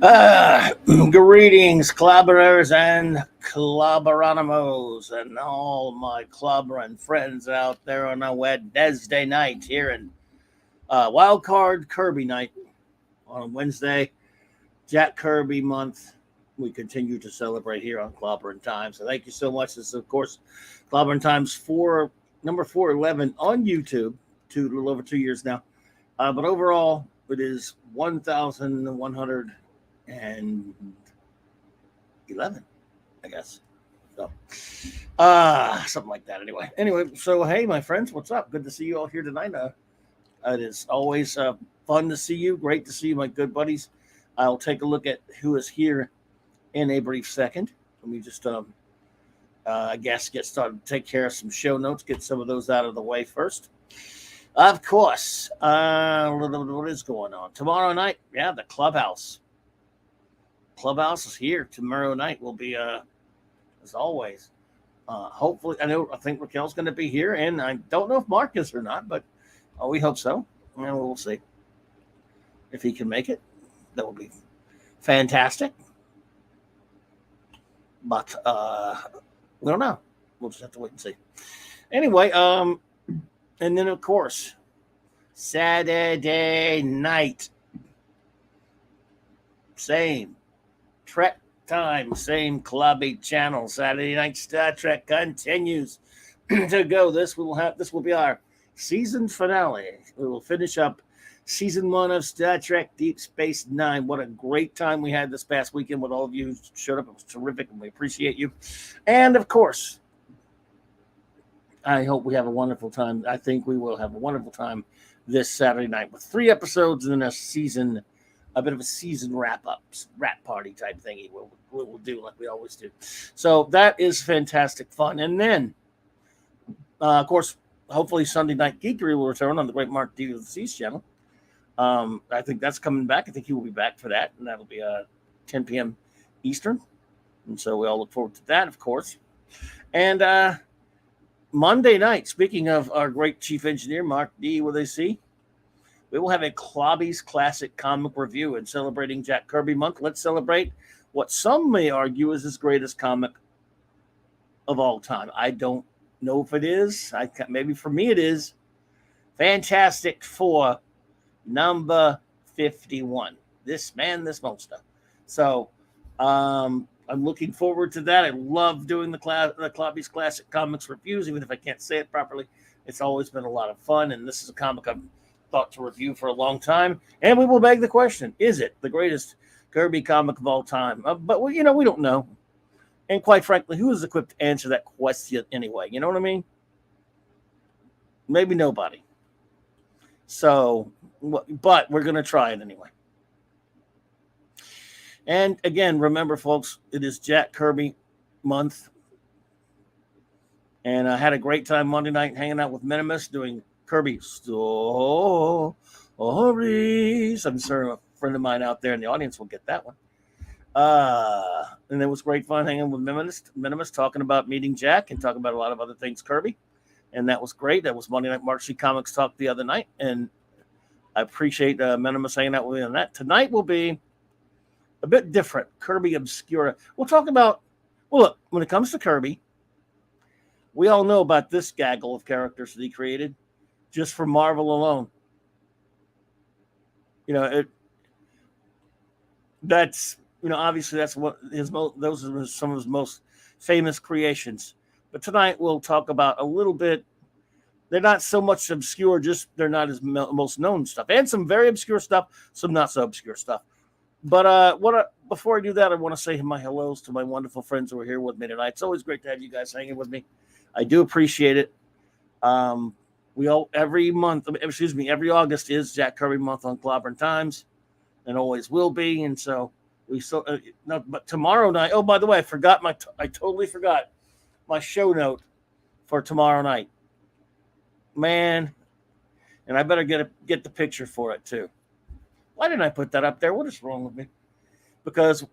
Greetings, clobberers and clobberanimals, and all my clobbering friends out there on a Wednesday night here in Wild Card Kirby night on Wednesday, Jack Kirby month. We continue to celebrate here on Clobberin Times. So thank you so much. This is, of course, Clobberin Times number 411 on YouTube, a little over 2 years now. But overall, it is 1,111, I guess. So, something like that. Anyway, so hey, my friends, what's up? Good to see you all here tonight. It is always fun to see you. Great to see you, my good buddies. I'll take a look at who is here in a brief second. Let me just, I guess, get started. Take care of some show notes. Get some of those out of the way first. Of course. What is going on tomorrow night? Yeah, the clubhouse. Clubhouse is here tomorrow night. Will be as always. Hopefully, I think Raquel's going to be here, and I don't know if Mark is or not, but we hope so. And we'll see if he can make it. That would be fantastic. But we don't know. We'll just have to wait and see. Anyway, and then of course, Saturday night, same Trek time, same clubby channel. Saturday night Star Trek continues to go. This will be our season finale. We will finish up Season 1 of Star Trek Deep Space Nine. What a great time we had this past weekend with all of you who showed up. It was terrific, and we appreciate you. And, of course, I hope we have a wonderful time. I think we will have a wonderful time this Saturday night with 3 episodes and then a bit of a season wrap-up, wrap party type thingy we'll do like we always do. So that is fantastic fun. And then, of course, hopefully Sunday Night Geekery will return on the great Mark D. of the Seas channel. I think that's coming back. I think he will be back for that, and that'll be 10 p.m. Eastern. And so we all look forward to that, of course. And Monday night, speaking of our great chief engineer, Mark D. with a C, we will have a Clobby's Classic Comic Review and celebrating Jack Kirby month. Let's celebrate what some may argue is his greatest comic of all time. I don't know if it is. Maybe for me it is. Fantastic Four number 51. This monster. So I'm looking forward to that. I love doing the Clobby's Classic Comics reviews, even if I can't say it properly. It's always been a lot of fun, and this is a comic I've thought to review for a long time. And we will beg the question, is it the greatest Kirby comic of all time? But we don't know. And quite frankly, who is equipped to answer that question anyway? You know what I mean? Maybe nobody. So, but we're going to try it anyway. And again, remember, folks, it is Jack Kirby month. And I had a great time Monday night hanging out with Minimus doing Kirby stories. I'm sure a friend of mine out there in the audience will get that one. And it was great fun hanging with Minimus, talking about meeting Jack and talking about a lot of other things Kirby. And that was great. That was Monday Night Mark C Comics Talk the other night. And I appreciate Minimus hanging out with me on that. Tonight will be a bit different. Kirby Obscura. We'll talk about, look, when it comes to Kirby, we all know about this gaggle of characters that he created just for Marvel alone. Obviously that's what those are some of his most famous creations. But tonight we'll talk about a little bit. They're not so much obscure, just they're not his most known stuff, and some very obscure stuff, some not so obscure stuff. But before I do that, I want to say my hellos to my wonderful friends who are here with me tonight. It's always great to have you guys hanging with me. I do appreciate it. Every August is Jack Kirby month on Clobberin Times, and always will be. And so but tomorrow night. Oh, by the way, I totally forgot my show note for tomorrow night, man. And I better get the picture for it too. Why didn't I put that up there? What is wrong with me? Because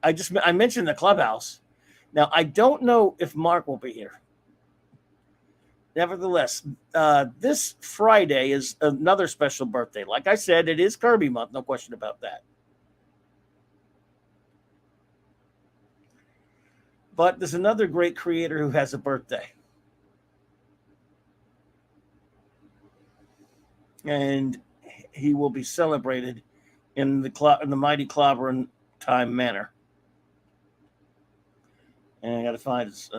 I mentioned the clubhouse. Now I don't know if Mark will be here. Nevertheless, this Friday is another special birthday. Like I said, it is Kirby month, no question about that. But there's another great creator who has a birthday. And he will be celebrated in the mighty Clobberin time manner. And I got to find his.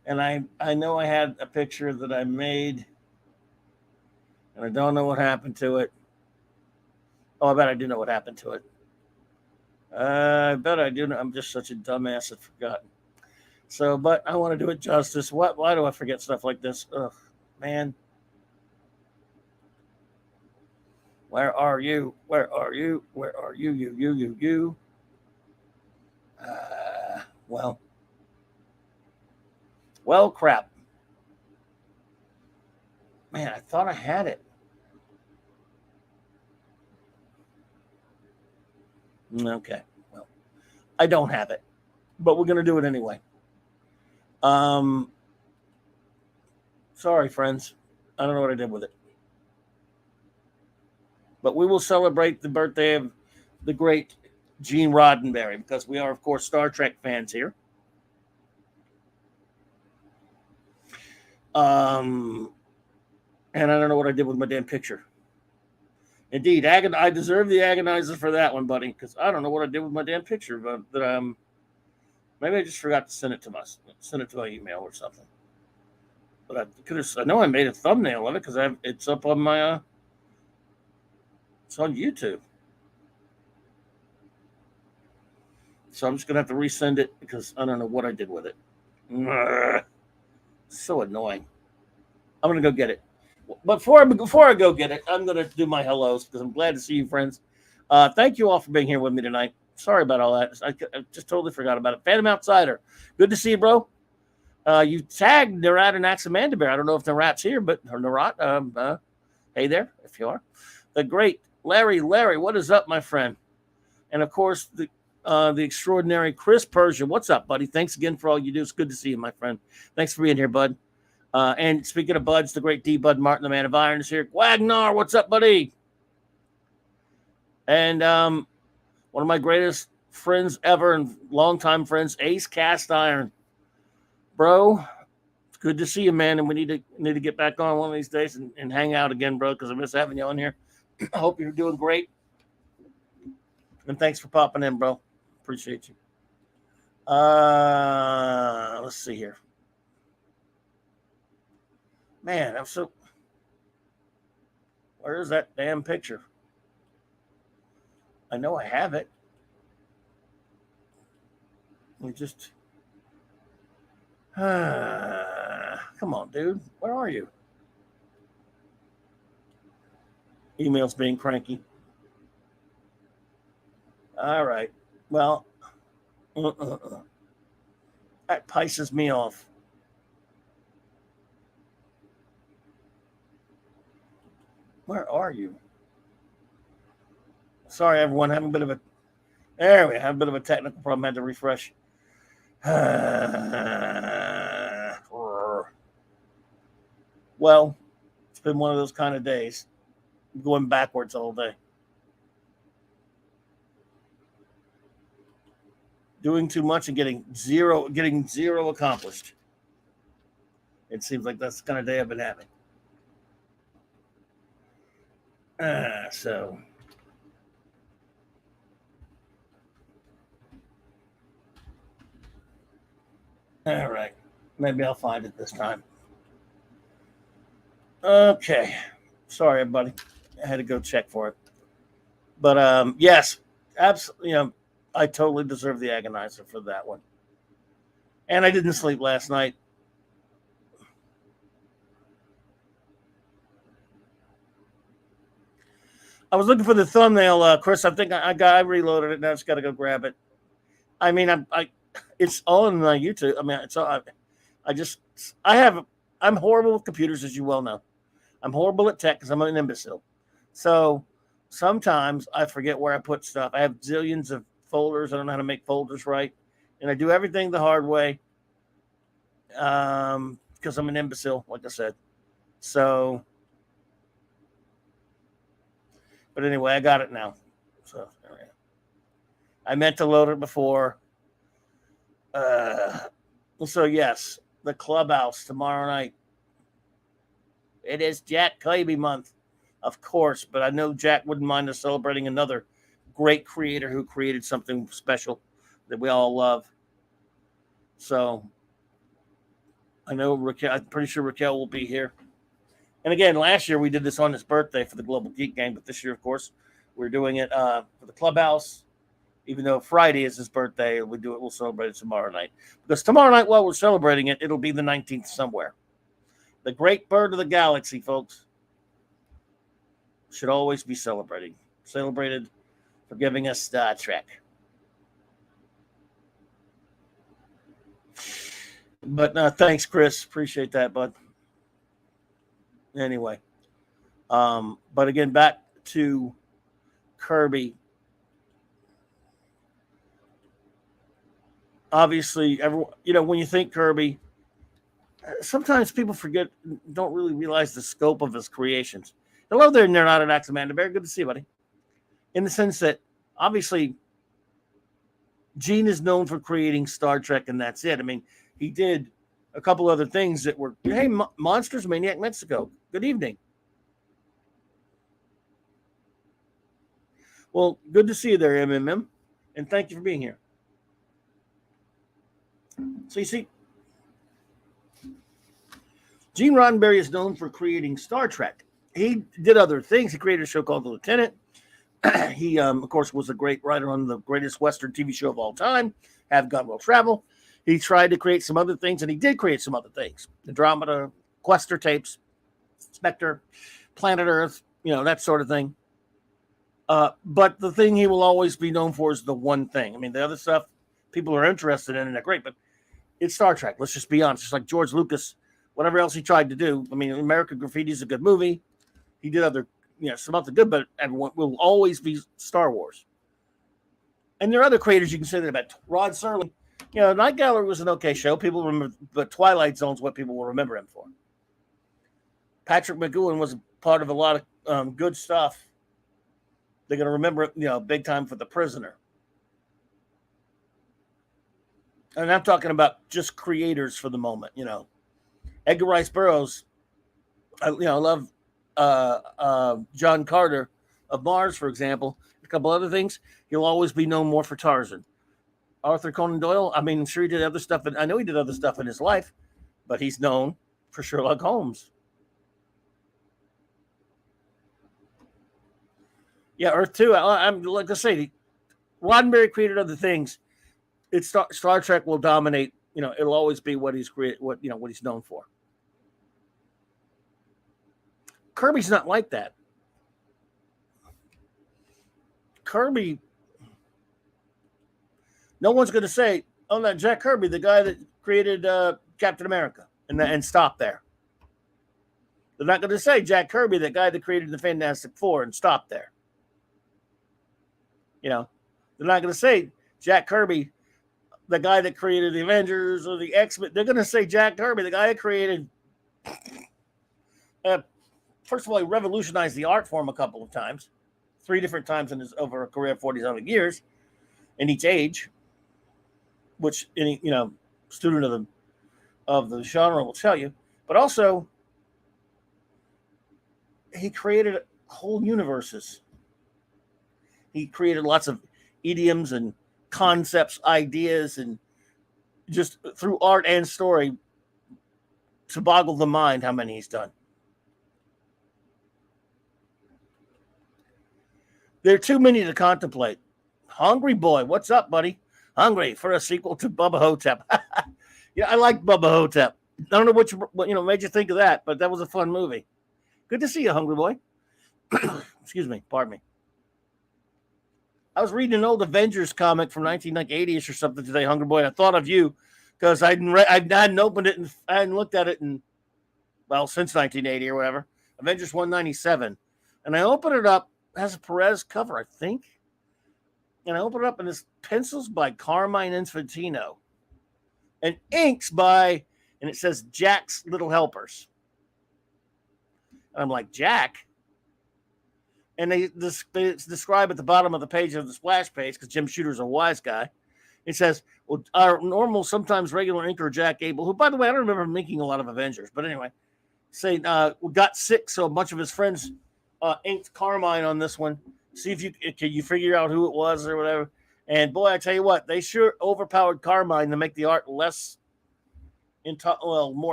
And I know I had a picture that I made, and I don't know what happened to it. Oh, I bet I do know what happened to it. I bet I do know. I'm just such a dumbass, I've forgotten. So, but I want to do it justice. Why do I forget stuff like this? Ugh, man. Where are you? Where are you? Where are you? You. Well. Well, crap. Man, I thought I had it. Okay. Well, I don't have it, but we're going to do it anyway. Sorry, friends. I don't know what I did with it. But we will celebrate the birthday of the great Gene Roddenberry because we are, of course, Star Trek fans here. And I don't know what I did with my damn picture. Indeed, I deserve the agonizer for that one, buddy, because I don't know what I did with my damn picture. But maybe I just forgot to send it to my email or something. But I know I made a thumbnail of it because it's up on my it's on YouTube. So I'm just gonna have to resend it because I don't know what I did with it. So annoying. I'm gonna go get it. But before I go get it, I'm gonna do my hellos because I'm glad to see you, friends. Thank you all for being here with me tonight. Sorry about all that. I just totally forgot about it. Phantom Outsider, good to see you, bro. You tagged Narat and Axamanda Bear. I don't know if Narat's here, but or Narat, hey there, if you are. The great Larry, what is up, my friend? And of course, the extraordinary Chris Persia. What's up, buddy? Thanks again for all you do. It's good to see you, my friend. Thanks for being here, bud. And speaking of buds, the great D. Bud Martin, the man of iron, is here. Wagnar, what's up, buddy? And one of my greatest friends ever and longtime friends, Ace Cast Iron. Bro, it's good to see you, man. And we need to get back on one of these days and hang out again, bro, because I miss having you on here. I hope you're doing great. And thanks for popping in, bro. Appreciate you. Let's see here. Man, where is that damn picture? I know I have it. We just come on, dude. Where are you? Email's being cranky. All right. Well, that pisses me off. Where are you? Sorry, everyone. Having a bit of a technical problem. Had to refresh. Well, it's been one of those kind of days. Going backwards all day. Doing too much and getting zero accomplished. It seems like that's the kind of day I've been having. So all right. Maybe I'll find it this time. Okay. Sorry, everybody. I had to go check for it. But yes, absolutely. I totally deserve the agonizer for that one. And I didn't sleep last night. I was looking for the thumbnail, Chris. I think I reloaded it. Now I just got to go grab it. I mean, it's on my YouTube. I mean, I'm horrible with computers, as you well know. I'm horrible at tech because I'm an imbecile. So sometimes I forget where I put stuff. I have zillions of folders. I don't know how to make folders right. And I do everything the hard way because I'm an imbecile, like I said. So, but anyway, I got it now. So, I meant to load it before. So yes, the Clubhouse tomorrow night. It is Jack Kirby month, of course, but I know Jack wouldn't mind us celebrating another great creator who created something special that we all love. So I know Raquel, I'm pretty sure Raquel will be here. And again, last year we did this on his birthday for the Global Geek Game, but this year, of course, we're doing it for the Clubhouse. Even though Friday is his birthday, we'll celebrate it tomorrow night. Because tomorrow night, while we're celebrating it, it'll be the 19th somewhere. The great bird of the galaxy, folks, should always be celebrated for giving us Star Trek. But thanks, Chris. Appreciate that, bud. Anyway, but again, back to Kirby. Obviously, everyone, when you think Kirby, sometimes people don't really realize the scope of his creations. Hello there, they're not an Amanda Bear. Good to see you, buddy. In the sense that, obviously, Gene is known for creating Star Trek, and that's it. I mean, he did a couple other things that were, hey, Monsters Maniac Mexico. Good evening. Well, good to see you there, MMM, and thank you for being here. So you see, Gene Roddenberry is known for creating Star Trek. He did other things. He created a show called The Lieutenant. He, of course, was a great writer on the greatest Western TV show of all time, Have God Will Travel. He tried to create some other things, and he did create some other things. Andromeda, Quester tapes, Spectre, Planet Earth, that sort of thing. But the thing he will always be known for is the one thing. I mean, the other stuff people are interested in, and they're great, but it's Star Trek. Let's just be honest. Just like George Lucas, whatever else he tried to do. I mean, American Graffiti is a good movie. He did other, some other good, but everyone will always be Star Wars. And there are other creators you can say that about. Rod Serling, Night Gallery was an okay show. People remember, but Twilight Zone's what people will remember him for. Patrick McGowan was part of a lot of good stuff. They're going to remember it, big time for The Prisoner. And I'm talking about just creators for the moment, Edgar Rice Burroughs, I love John Carter of Mars, for example. A couple other things. He'll always be known more for Tarzan. Arthur Conan Doyle, I mean, I'm sure he did other stuff. I know he did other stuff in his life, but he's known for Sherlock Holmes. Yeah, Earth 2. I'm like I say, Roddenberry created other things. Star Trek will dominate. It'll always be what he's created, what he's known for. Kirby's not like that. Kirby, no one's going to say, "Oh, no, Jack Kirby, the guy that created Captain America," and stop there. They're not going to say Jack Kirby, the guy that created the Fantastic Four, and stop there. They're not going to say Jack Kirby, the guy that created the Avengers or the X-Men. They're going to say Jack Kirby, the guy that created. First of all, he revolutionized the art form a couple of times, 3 different times in his over a career of 40-something years, in each age, which any student of the genre will tell you. But also, he created whole universes. He created lots of idioms and concepts, ideas, and just through art and story to boggle the mind how many he's done. There are too many to contemplate. Hungry Boy, what's up, buddy? Hungry for a sequel to Bubba Hotep. I like Bubba Hotep. I don't know what made you think of that, but that was a fun movie. Good to see you, Hungry Boy. Excuse me, pardon me. I was reading an old Avengers comic from 1980ish or something today, Hungry Boy, and I thought of you because I hadn't opened it and I hadn't looked at it since 1980 or whatever. Avengers 197. And I opened it up. It has a Perez cover, I think. And I opened it up and it's pencils by Carmine Infantino. And inks by, and it says Jack's Little Helpers. And I'm like, Jack? And they describe at the bottom of the page of the splash page, because Jim Shooter's a wise guy. It says, well, our normal, sometimes regular inker Jack Abel, who, by the way, I don't remember him making a lot of Avengers, but anyway, say got sick, so a bunch of his friends inked Carmine on this one. See if you figure out who it was or whatever. And boy, I tell you what, they sure overpowered Carmine to make the art more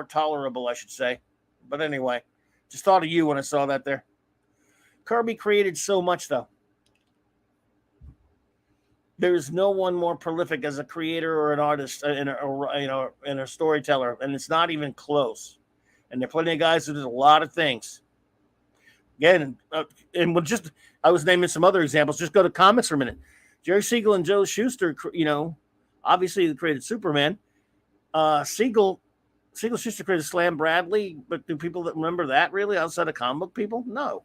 tolerable, I should say. But anyway, just thought of you when I saw that there. Kirby created so much, though. There's no one more prolific as a creator or an artist and a storyteller, and it's not even close. And there are plenty of guys who did a lot of things. Again, and I was naming some other examples. Just go to comics for a minute. Jerry Siegel and Joe Shuster, obviously they created Superman. Siegel Shuster created Slam Bradley, but do people that remember that really outside of comic book people? No.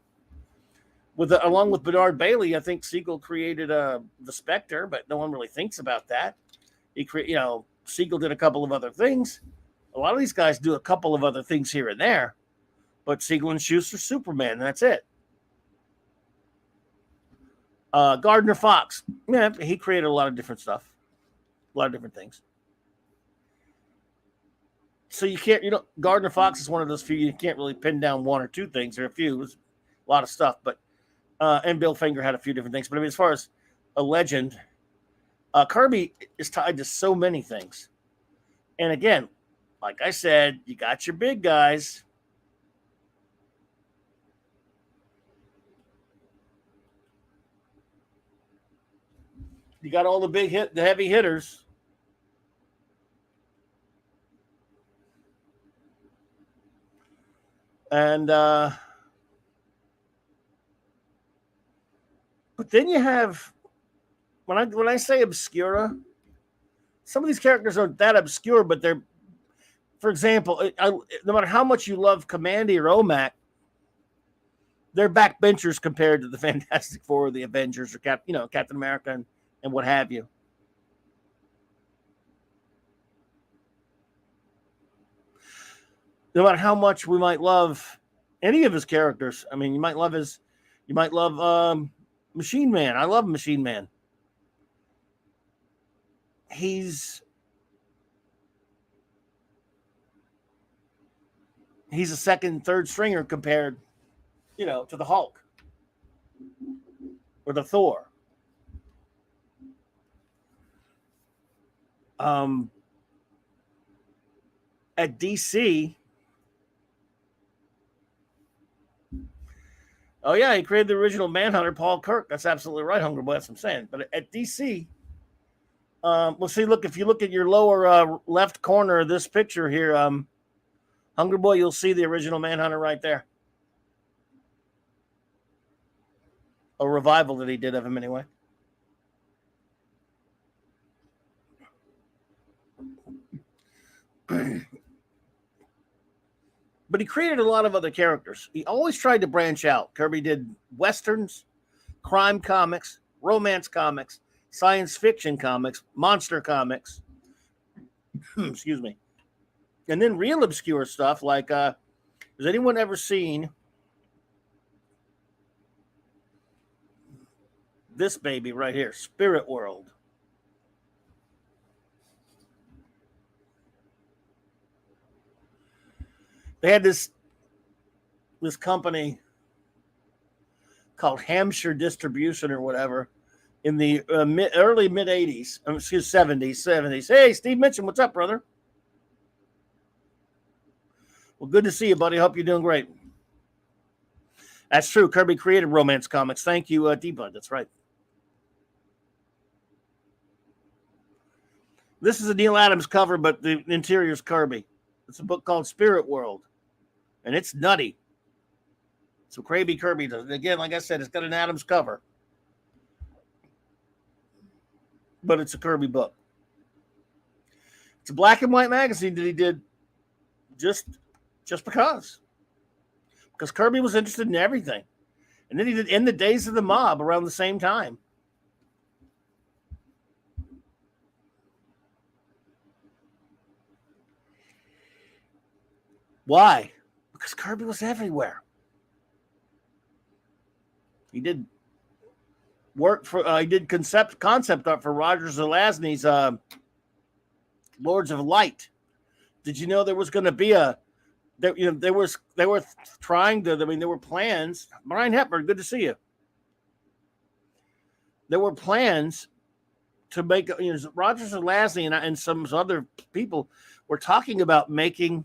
Along with Bernard Bailey, I think Siegel created the Spectre, but no one really thinks about that. Siegel did a couple of other things. A lot of these guys do a couple of other things here and there, but Siegel and Schuster, Superman, that's it. Gardner Fox, yeah, he created a lot of different stuff, a lot of different things. So you can't, Gardner Fox is one of those few you can't really pin down one or two things. There are a few, there's a lot of stuff, but and Bill Finger had a few different things. But I mean, as far as a legend, Kirby is tied to so many things. And again, like I said, you got your big guys. You got all the heavy hitters. And but then you have when I say Obscura, some of these characters aren't that obscure, but they're, for example, no matter how much you love Commandy or OMAC, they're backbenchers compared to the Fantastic Four or the Avengers or Captain America and what have you. No matter how much we might love any of his characters, I mean, you might love Machine Man. I love Machine Man. He's a second, third stringer compared, to the Hulk or the Thor. At DC, oh yeah, he created the original Manhunter, Paul Kirk. That's absolutely right, Hunger Boy. That's what I'm saying. But at DC, see, look, if you look at your lower left corner of this picture here, Hunger Boy, you'll see the original Manhunter right there. A revival that he did of him anyway. But he created a lot of other characters. He always tried to branch out. Kirby did westerns, crime comics, romance comics, science fiction comics, monster comics. Excuse me. And then real obscure stuff like, has anyone ever seen this baby right here, Spirit World? They had this company called Hampshire Distribution or whatever in the early mid 80s, 70s. Hey, Steve Mitchum, what's up, brother? Well, good to see you, buddy. Hope you're doing great. That's true. Kirby created romance comics. Thank you, D-Bud. That's right. This is a Neil Adams cover, but the interior is Kirby. It's a book called Spirit World, and it's nutty. So Kirby does. Again, like I said, it's got an Adams cover, but it's a Kirby book. It's a black and white magazine that he did just because Kirby was interested in everything. And then he did In the Days of the Mob around the same time. Why? Because Kirby was everywhere. He did work for. He did concept art for Roger Zelazny's Lords of Light. Did you know there was going to be a? They were trying to. I mean, there were plans. Brian Hepburn, good to see you. There were plans to make. Roger Zelazny and some other people were talking about making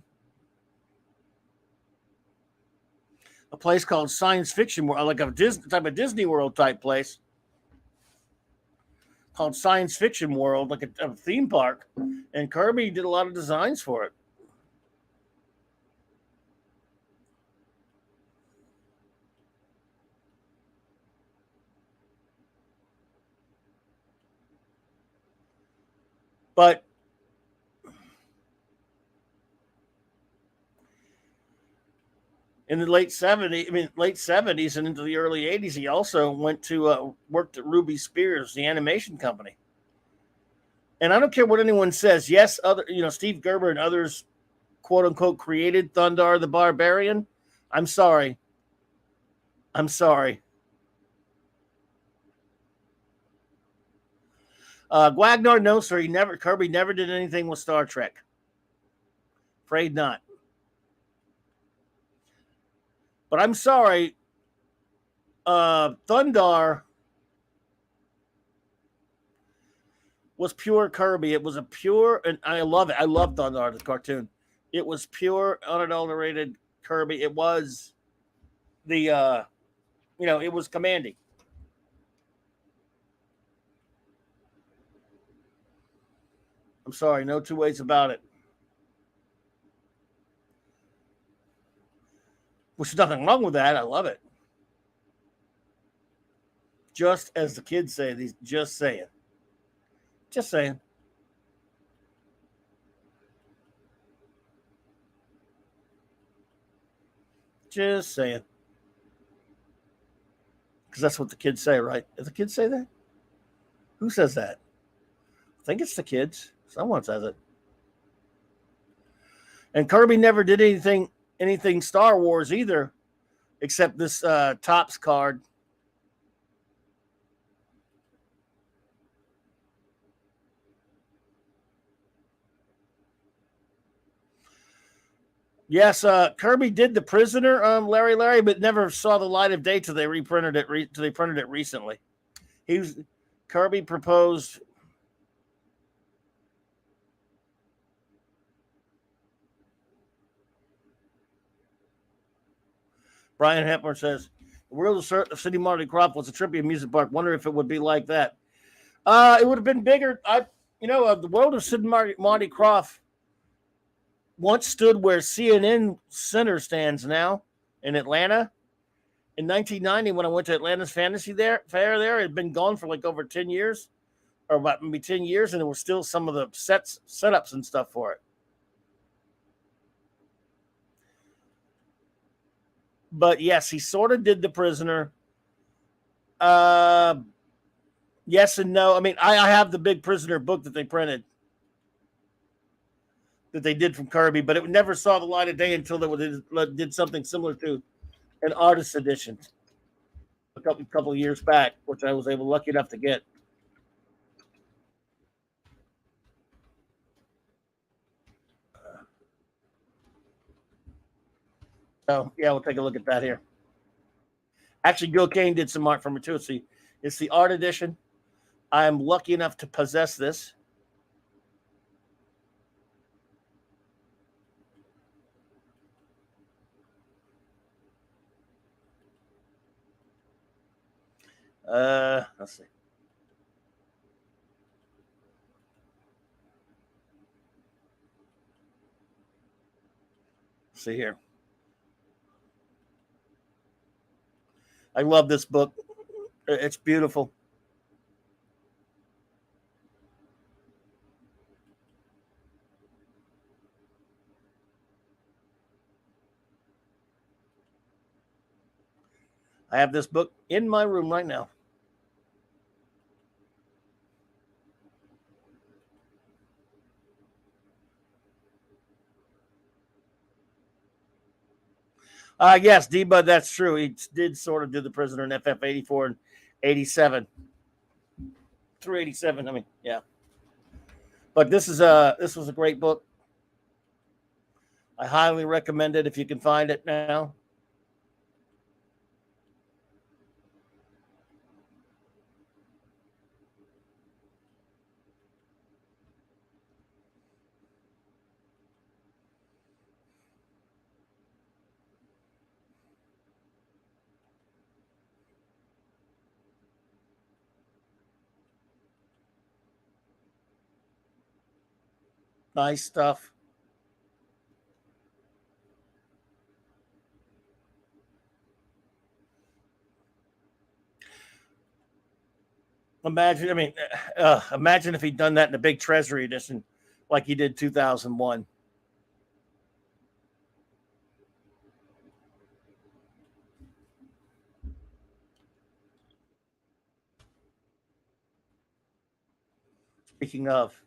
a place called Science Fiction World, like a Disney type of Disney World type place called Science Fiction World, like a theme park. And Kirby did a lot of designs for it. But in the late '70s and into the early '80s, he also went to worked at Ruby Spears, the animation company. And I don't care what anyone says. Yes, Steve Gerber and others, quote unquote, created Thundar the Barbarian. I'm sorry. Guagnar, no, sir. Kirby never did anything with Star Trek. Afraid not. But I'm sorry. Thundar was pure Kirby. It was a pure, and I love it. I love Thundar, the cartoon. It was pure, unadulterated Kirby. It was the, it was commanding. I'm sorry, no two ways about it. Which is nothing wrong with that. I love it. Just as the kids say, just saying. Just saying. Just saying. Because that's what the kids say, right? Do the kids say that? Who says that? I think it's the kids. Someone says it. And Kirby never did anything Star Wars either, except this Topps card. Yes, Kirby did The Prisoner, Larry, but never saw the light of day till they reprinted it. Till they printed it recently. Kirby proposed. Brian Hepburn says, "The world of City Marty Krofft was a trippy amusement park. Wonder if it would be like that. It would have been bigger. The world of City Marty Krofft once stood where CNN Center stands now in Atlanta. In 1990, when I went to Atlanta's Fantasy Fair, it had been gone for like over 10 years, or about maybe 10 years, and there were still some of the setups and stuff for it. But yes, he sort of did The Prisoner. Yes and no. I mean, I have the big Prisoner book that they printed, that they did from Kirby, but it never saw the light of day until they did something similar to an artist edition a couple of years back, which I was lucky enough to get. So yeah, we'll take a look at that here. Actually, Gil Kane did some art from it too. It's the art edition. I'm lucky enough to possess this. Let's see. Let's see here. I love this book. It's beautiful. I have this book in my room right now. Yes, D-Bud, that's true. He did sort of do the prisoner in FF84 and 87. Through 87, I mean, yeah. But this was a great book. I highly recommend it if you can find it now. Nice stuff. Imagine, I mean, imagine if he'd done that in a big Treasury edition like he did 2001. Speaking of,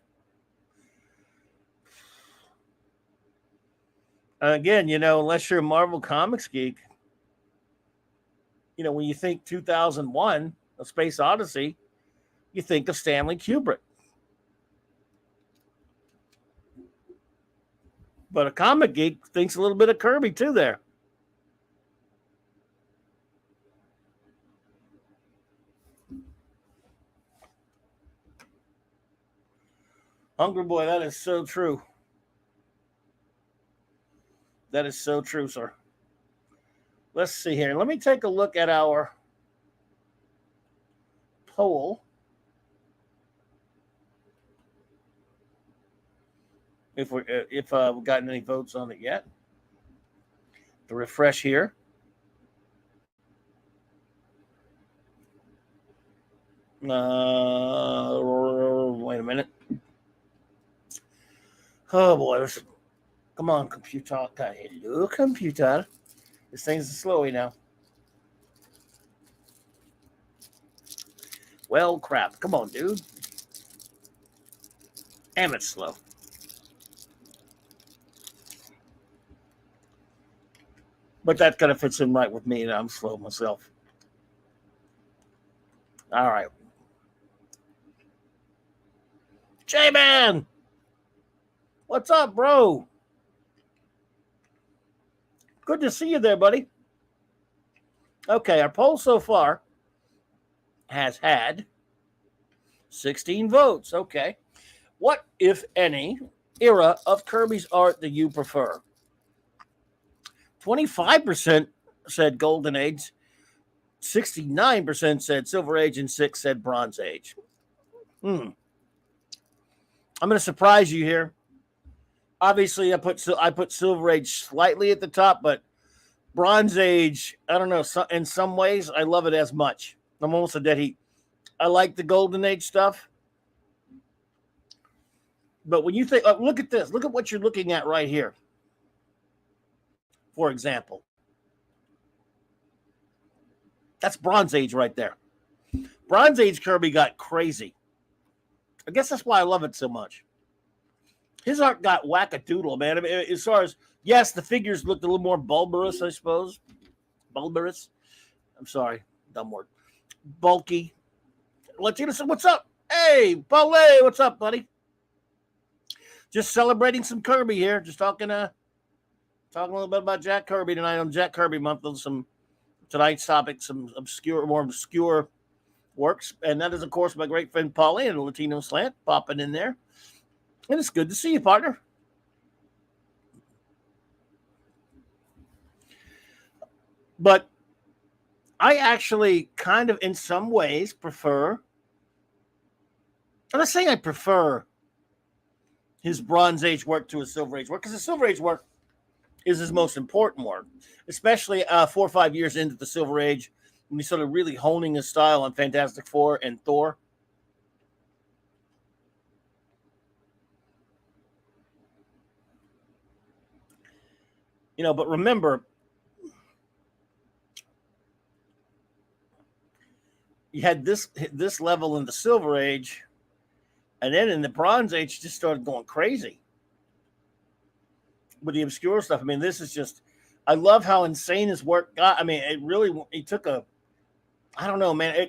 again, unless you're a Marvel Comics geek, when you think 2001, A Space Odyssey, you think of Stanley Kubrick. But a comic geek thinks a little bit of Kirby too there. Hungry Boy, that is so true. That is so true, sir. Let's see here. Let me take a look at our poll. If we've gotten any votes on it yet. To refresh here. Wait a minute. Oh boy, come on, computer. Hello, computer. This thing's slowy now. Well, crap. Come on, dude. Damn, it's slow. But that kind of fits in right with me, and I'm slow myself. All right. J-Man! What's up, bro? Good to see you there, buddy. Okay, our poll so far has had 16 votes. Okay. What, if any, era of Kirby's art do you prefer? 25% said Golden Age, 69% said Silver Age, and 6% said Bronze Age. I'm going to surprise you here. Obviously, I put Silver Age slightly at the top, but Bronze Age, I don't know. In some ways, I love it as much. I'm almost a dead heat. I like the Golden Age stuff. But when you think, look at this. Look at what you're looking at right here. For example, that's Bronze Age right there. Bronze Age Kirby got crazy. I guess that's why I love it so much. His art got wackadoodle, man. I mean, as far as, yes, the figures looked a little more bulbous, I suppose. Bulbous. I'm sorry, dumb word. Bulky. Latino said, what's up? Hey, Paule, what's up, buddy? Just celebrating some Kirby here. Just talking a little bit about Jack Kirby tonight on Jack Kirby Month. Tonight's topic, some more obscure works. And that is, of course, my great friend Paulie and Latino Slant popping in there. And it's good to see you, partner. But I actually kind of, in some ways, prefer. I'm not saying I prefer his Bronze Age work to his Silver Age work, because the Silver Age work is his most important work, especially 4 or 5 years into the Silver Age, when he's sort of really honing his style on Fantastic Four and Thor. But remember, you had this level in the Silver Age, and then in the Bronze Age, just started going crazy with the obscure stuff. I mean, this is just, I love how insane his work got. I mean, it really, he took a, I don't know, man.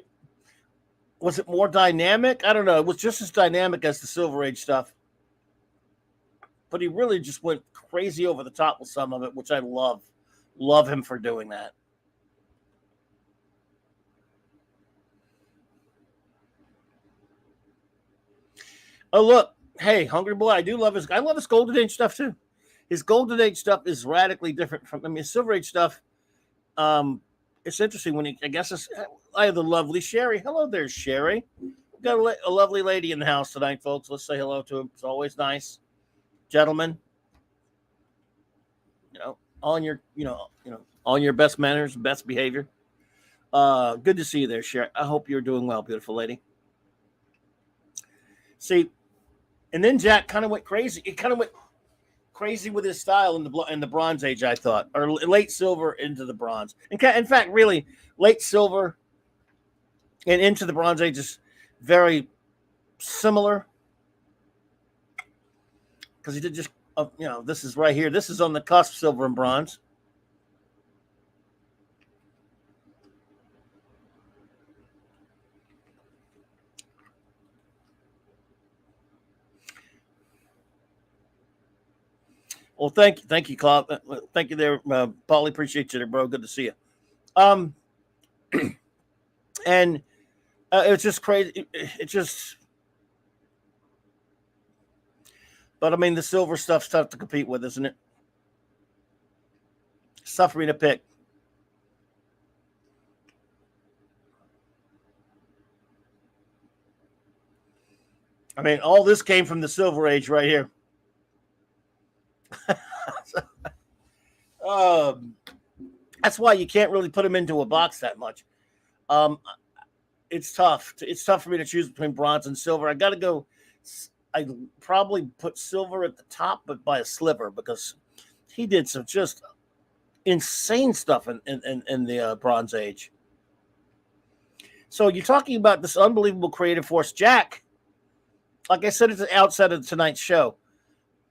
Was it more dynamic? I don't know. It was just as dynamic as the Silver Age stuff. But he really just went crazy over the top with some of it, which I love. Love him for doing that. Oh, look. Hey, Hungry Boy, I love his Golden Age stuff too. His Golden Age stuff is radically different from, I mean, Silver Age stuff. It's interesting when I guess I have the lovely Sherry. Hello there, Sherry. We've got a lovely lady in the house tonight, folks. Let's say hello to him. It's always nice. Gentlemen, on your best manners, best behavior. Good to see you there, Sherry. I hope you're doing well, beautiful lady. See, and then Jack kind of went crazy. It kind of went crazy with his style in the Bronze Age, I thought, or late Silver into the Bronze. In fact, really, late Silver and into the Bronze Age is very similar because he did just, this is right here. This is on the cusp, Silver and Bronze. Well, thank you, Claude. Thank you there, Paulie. Appreciate you there, bro. Good to see you. And it's just crazy. But I mean, the Silver stuff's tough to compete with, isn't it? It's tough for me to pick. I mean, all this came from the Silver Age right here. That's why you can't really put them into a box that much. It's tough. It's tough for me to choose between Bronze and Silver. I got to go. I probably put Silver at the top, but by a sliver because he did some just insane stuff in the Bronze Age. So you're talking about this unbelievable creative force, Jack. Like I said at the outset of tonight's show,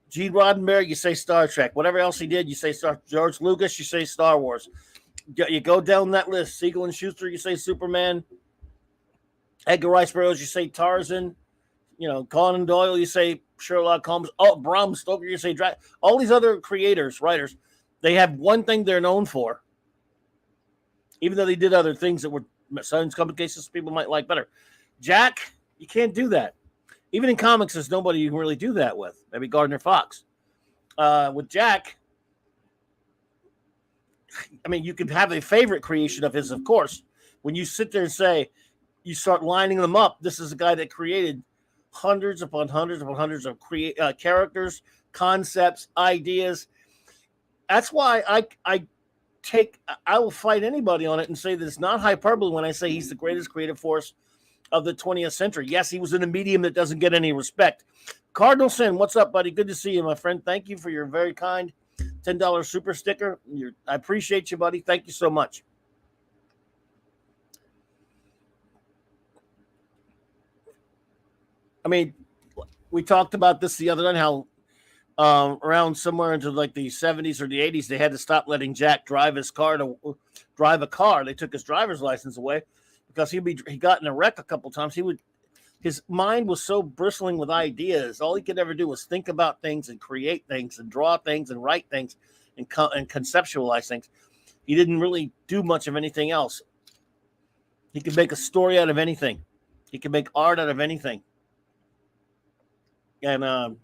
Gene Roddenberry, you say Star Trek. Whatever else he did, you say George Lucas, you say Star Wars. You go down that list. Siegel and Schuster, you say Superman. Edgar Rice Burroughs, you say Tarzan. Conan Doyle, you say Sherlock Holmes. Oh, Bram Stoker, you say Dracula. All these other creators, writers, they have one thing they're known for. Even though they did other things that were, in some cases, people might like better. Jack, you can't do that. Even in comics, there's nobody you can really do that with. Maybe Gardner Fox. With Jack, I mean, you can have a favorite creation of his, of course. When you sit there and say, you start lining them up, this is a guy that created hundreds upon hundreds upon hundreds of characters, concepts, ideas. That's why I will fight anybody on it and say that it's not hyperbole when I say he's the greatest creative force of the 20th century. Yes, he was in a medium that doesn't get any respect. Cardinal Sin, what's up, buddy? Good to see you, my friend. Thank you for your very kind $10 super sticker. I appreciate you, buddy. Thank you so much. I mean, we talked about this the other night, how around somewhere into like the 70s or the 80s, they had to stop letting Jack drive a car. They took his driver's license away because he got in a wreck a couple times. His mind was so bristling with ideas. All he could ever do was think about things and create things and draw things and write things and conceptualize things. He didn't really do much of anything else. He could make a story out of anything. He could make art out of anything. And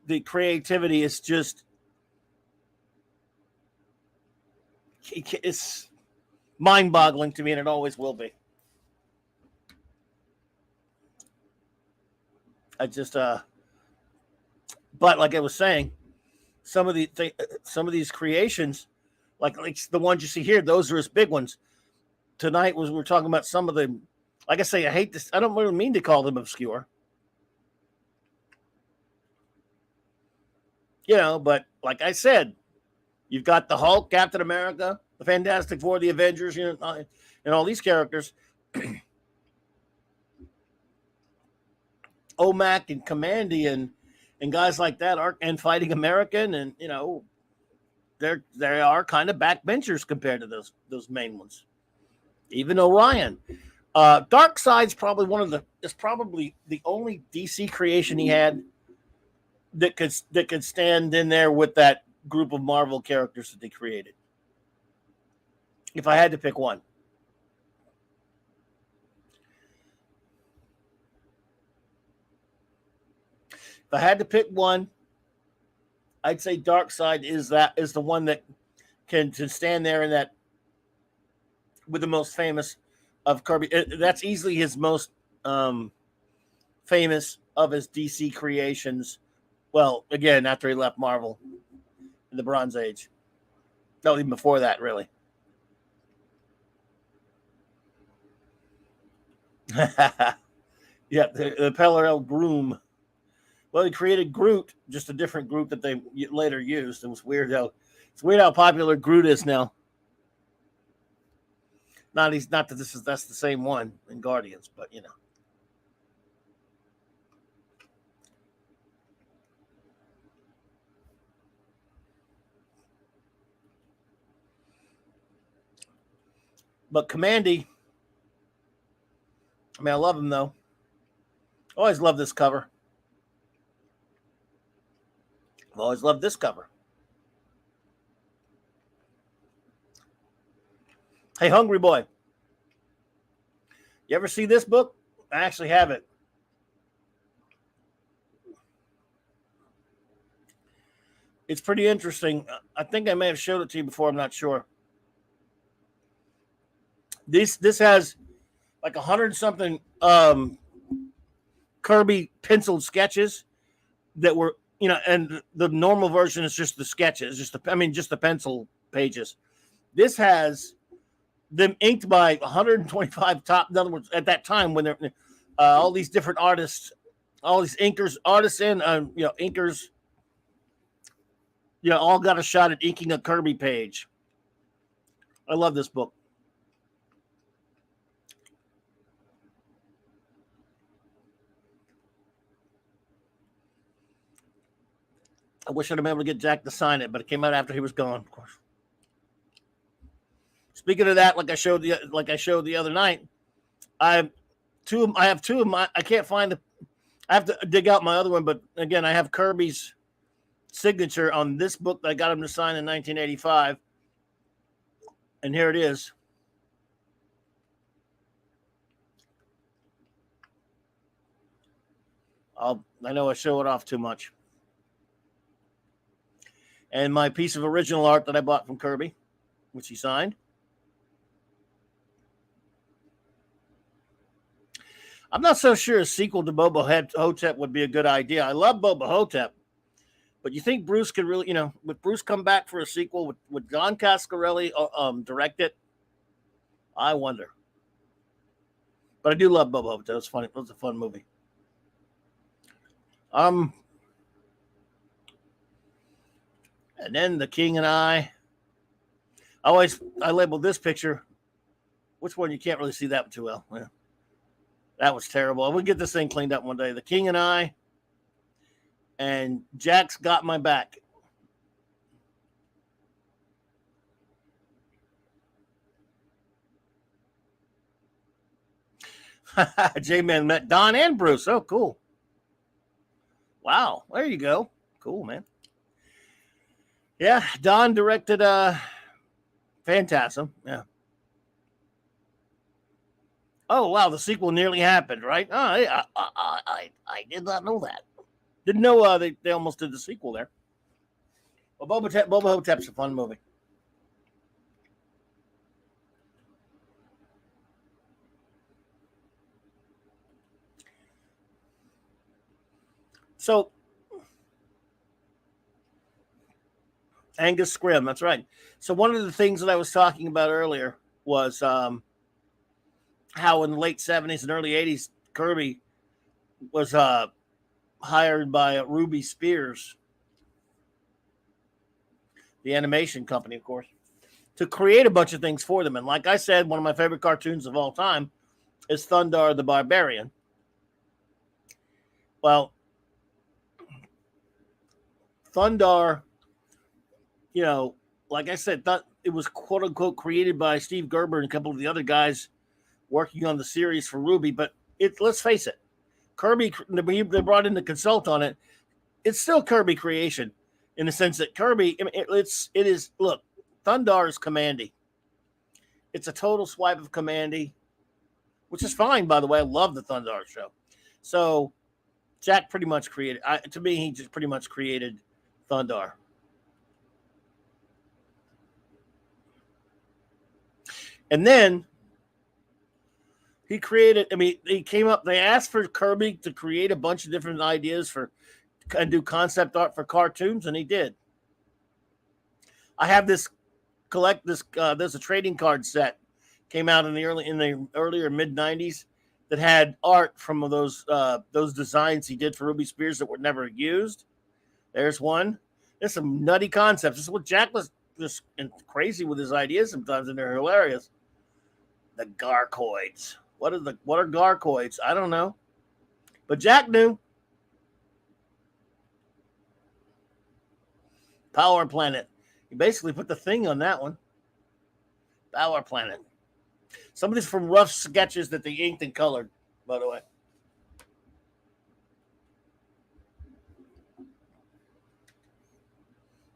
the creativity is just, it's mind-boggling to me, and it always will be. But like I was saying, some of these creations, like the ones you see here, those are his big ones. Tonight we're talking about some of the, like I say, I hate this. I don't really mean to call them obscure. But like I said, you've got the Hulk, Captain America, the Fantastic Four, the Avengers, and all these characters. OMAC and Commandy and guys like that and Fighting American and they are kind of backbenchers compared to those main ones. Even Orion. Darkseid's probably probably the only DC creation he had that could stand in there with that group of Marvel characters that they created. If I had to pick one. If I had to pick one, I'd say Darkseid is the one that can stand there in that with the most famous of Kirby. That's easily his most famous of his DC creations. Well, again, after he left Marvel in the Bronze Age. No, even before that, really. Yeah, the Pellerel Groom. Well, he created Groot, just a different Groot that they later used. It was weird how popular Groot is now. Not that that's the same one in Guardians, but you know. But Commandy, I mean, I love him though. Always love this cover. I've always loved this cover. Hey, Hungry Boy. You ever see this book? I actually have it. It's pretty interesting. I think I may have showed it to you before. I'm not sure. This has like 100-something Kirby penciled sketches that were, and the normal version is just the sketches, just the pencil pages. This has them inked by 125 top. In other words, at that time when they're all these different artists, all these artists and inkers, all got a shot at inking a Kirby page. I love this book. I wish I'd have been able to get Jack to sign it, but it came out after he was gone, of course. Speaking of that, like I showed the other night, I have two of my. I can't find I have to dig out my other one, but again, I have Kirby's signature on this book that I got him to sign in 1985, and here it is. I know I show it off too much. And my piece of original art that I bought from Kirby, which he signed. I'm not so sure a sequel to Boba Hotep would be a good idea. I love Boba Hotep, but you think Bruce could really, would Bruce come back for a sequel? Would John Cascarelli direct it? I wonder. But I do love Boba Hotep. It was funny. It was a fun movie. And then The King and I labeled this picture. Which one? You can't really see that too well. Yeah. That was terrible. We'll get this thing cleaned up one day. The King and I, and Jack's Got My Back. J-Man met Don and Bruce. Oh, cool. Wow. There you go. Cool, man. Yeah, Don directed Phantasm. Yeah. Oh, wow, the sequel nearly happened, right? Oh, I did not know that. Didn't know they almost did the sequel there. Well, Boba Hotep's a fun movie. So, Angus Scrimm, that's right. So one of the things that I was talking about earlier was how in the late 70s and early 80s, Kirby was hired by Ruby Spears, the animation company, of course, to create a bunch of things for them. And like I said, one of my favorite cartoons of all time is Thundarr the Barbarian. Well, Thundarr, like I said, thought it was quote unquote created by Steve Gerber and a couple of the other guys working on the series for Ruby. But let's face it, Kirby, they brought in the consult on it. It's still Kirby creation in the sense that Kirby, I mean, it is, look, Thundar is Commandy. It's a total swipe of Commandy, which is fine, by the way. I love the Thundar show. So Jack pretty much created, to me, he just pretty much created Thundar. And then he created, I mean, they asked for Kirby to create a bunch of different ideas and do concept art for cartoons, and he did. I have there's a trading card set came out in the earlier mid 90s that had art from those designs he did for Ruby Spears that were never used. There's one. There's some nutty concepts. This is what Jack was just crazy with his ideas sometimes, and they're hilarious. The Garcoids. What are Garcoids? I don't know. But Jack knew. Power Planet. He basically put the thing on that one. Power Planet. Some of these from rough sketches that they inked and colored, by the way.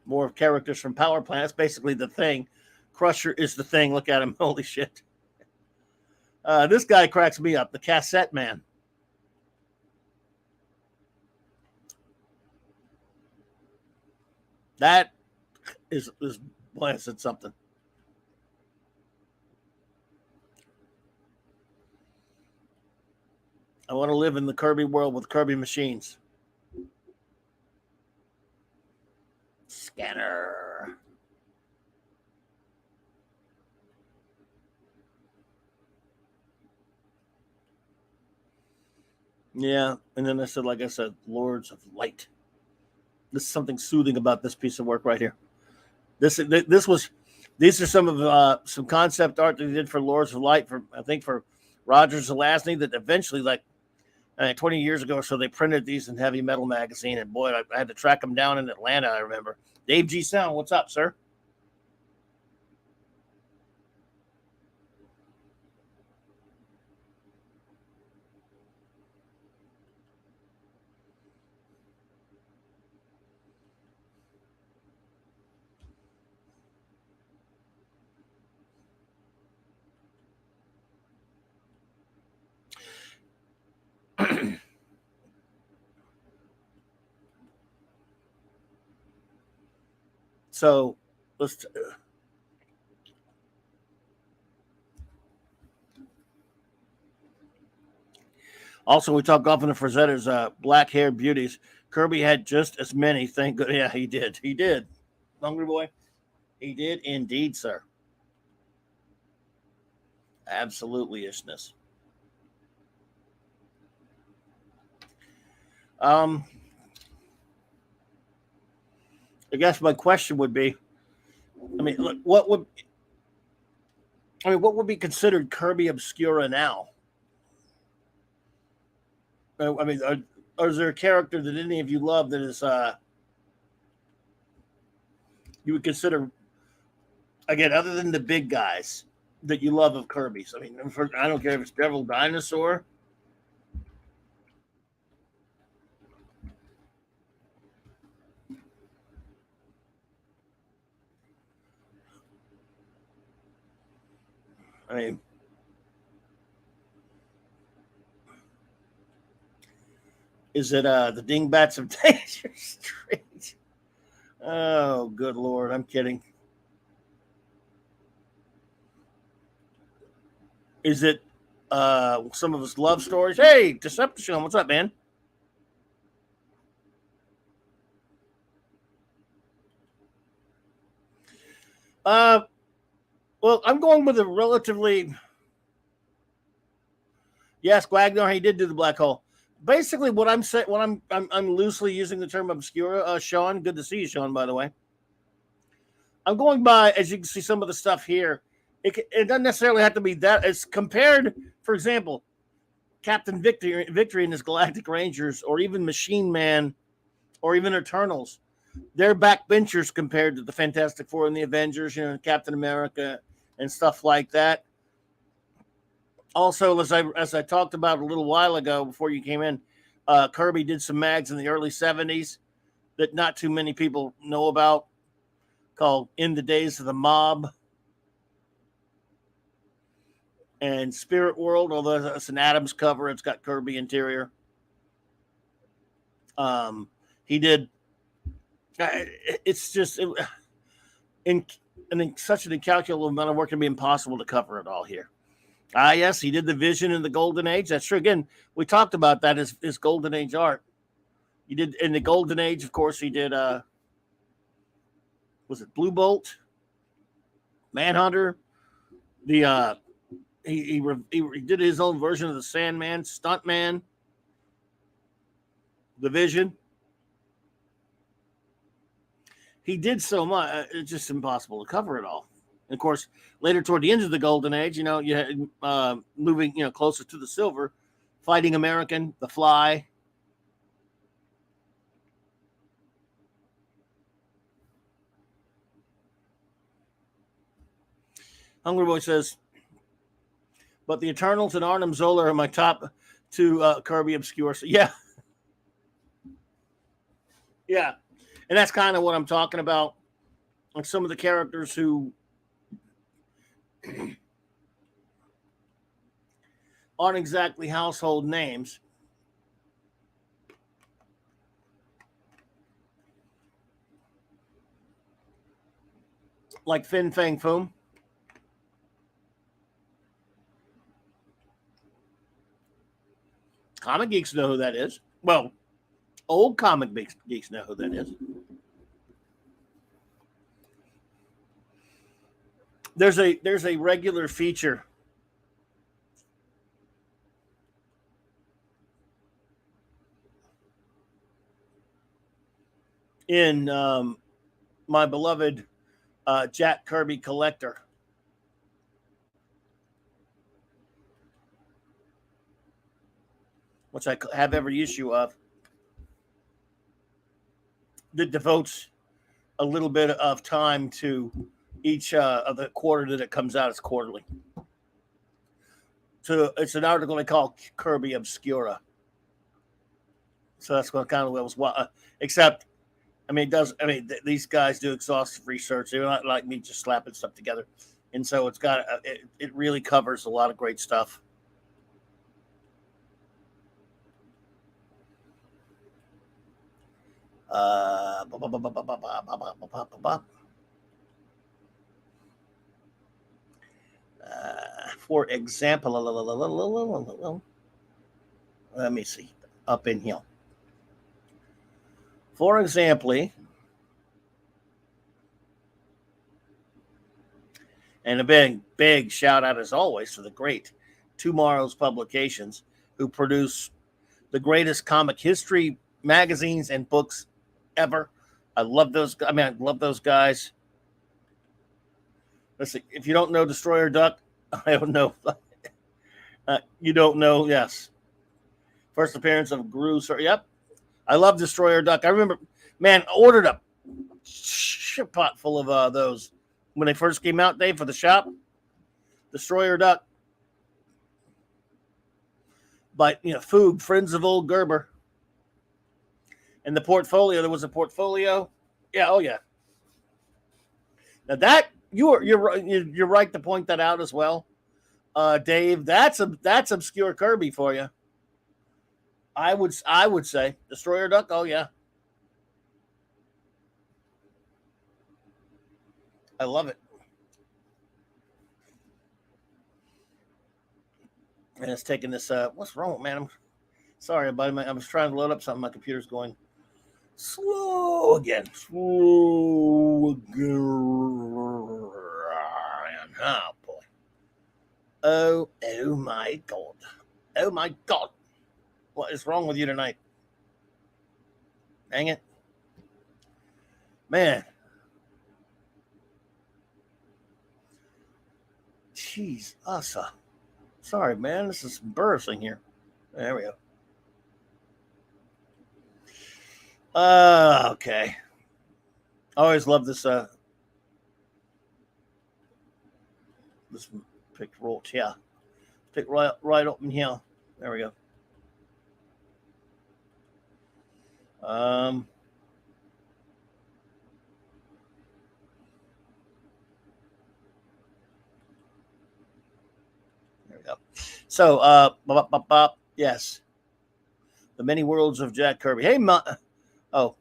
More characters from Power Planet. That's basically the thing. Crusher is the thing. Look at him. Holy shit. This guy cracks me up. The Cassette Man. That is boy, I said something. I want to live in the Kirby world with Kirby machines. Scanner. Yeah, and then like I said, Lords of Light. There's something soothing about this piece of work right here. These are some of some concept art that they did for Lords of Light for Roger Zelazny that eventually 20 years ago or so they printed these in Heavy Metal magazine, and boy, I had to track them down in Atlanta. I remember. Dave G. Sound, what's up, sir? So let's. Also, we talk often of Frazetta's black-haired beauties. Kirby had just as many. Thank God. Yeah, he did. He did. Hungry boy. He did indeed, sir. Absolutely ishness. I guess my question would be, I mean, look, what would be considered Kirby Obscura now? I mean, is there a character that any of you love that is you would consider, again, other than the big guys that you love of Kirby's? I mean, I don't care if it's Devil Dinosaur. I mean, is it the Dingbats of Danger Street? Oh, good Lord. I'm kidding. Is it some of his love stories? Hey, Decepticon, what's up, man? Well, I'm going with a relatively. Yes, Guagnar, he did do the black hole. Basically, what I'm saying, I'm loosely using the term obscura. Sean, good to see you, Sean. By the way, I'm going by, as you can see, some of the stuff here. It doesn't necessarily have to be that. It's compared, for example, Captain Victory and his Galactic Rangers, or even Machine Man, or even Eternals. they're backbenchers compared to the Fantastic Four and the Avengers, Captain America and stuff like that. Also, as I talked about a little while ago before you came in, Kirby did some mags in the early 70s that not too many people know about, called In the Days of the Mob and Spirit World, although it's an Adams cover. It's got Kirby interior. He did. It's just in such an incalculable amount of work, it'd be impossible to cover it all here. Yes, he did the Vision in the Golden Age. That's true. Again, we talked about that as Golden Age art. He did in the Golden Age, of course. He did. Was it Blue Bolt, Manhunter? The he did his own version of the Sandman, Stuntman, the Vision. He did so much; it's just impossible to cover it all. And of course, later toward the end of the Golden Age, you had moving, closer to the silver, Fighting American, The Fly. Hungry Boy says, but the Eternals and Arnim Zola are my top two Kirby Obscura. So, yeah. Yeah. And that's kind of what I'm talking about. Like some of the characters who aren't exactly household names. Like Fin Fang Foom. Comic geeks know who that is. Well, old comic geeks know who that is. There's a regular feature in my beloved Jack Kirby Collector. Which I have every issue of, that devotes a little bit of time to each of the quarter that it comes out. It's quarterly. So it's an article they call Kirby Obscura. So that's what kind of was. Except, these guys do exhaustive research. They're not like me just slapping stuff together, and so it's got it really covers a lot of great stuff. For example, let me see up in here. For example, and a big shout out as always to the great Tomorrow's Publications, who produce the greatest comic history magazines and books ever. I love those. I love those guys. Listen, if you don't know Destroyer Duck, I don't know. You don't know? Yes. First appearance of Gru. Yep. I love Destroyer Duck. I remember, man, I ordered a shit pot full of those when they first came out, Dave, for the shop. Destroyer Duck. But, Food, Friends of Old Gerber. And the portfolio, there was a portfolio. Yeah, oh yeah. Now that you're right to point that out as well, Dave. That's obscure Kirby for you. I would say Destroyer Duck. Oh yeah, I love it. And it's taking this. What's wrong, man? I'm sorry, buddy. I was trying to load up something. My computer's going slow again. Slow again. Oh boy. Oh my God. Oh my God. What is wrong with you tonight? Dang it. Man. Jeez, Asa. Sorry, man. This is embarrassing here. There we go. Okay. I always love this this picked roll. Yeah. Pick right up in here. There we go. There we go. So yes. The Many Worlds of Jack Kirby. Hey, oh.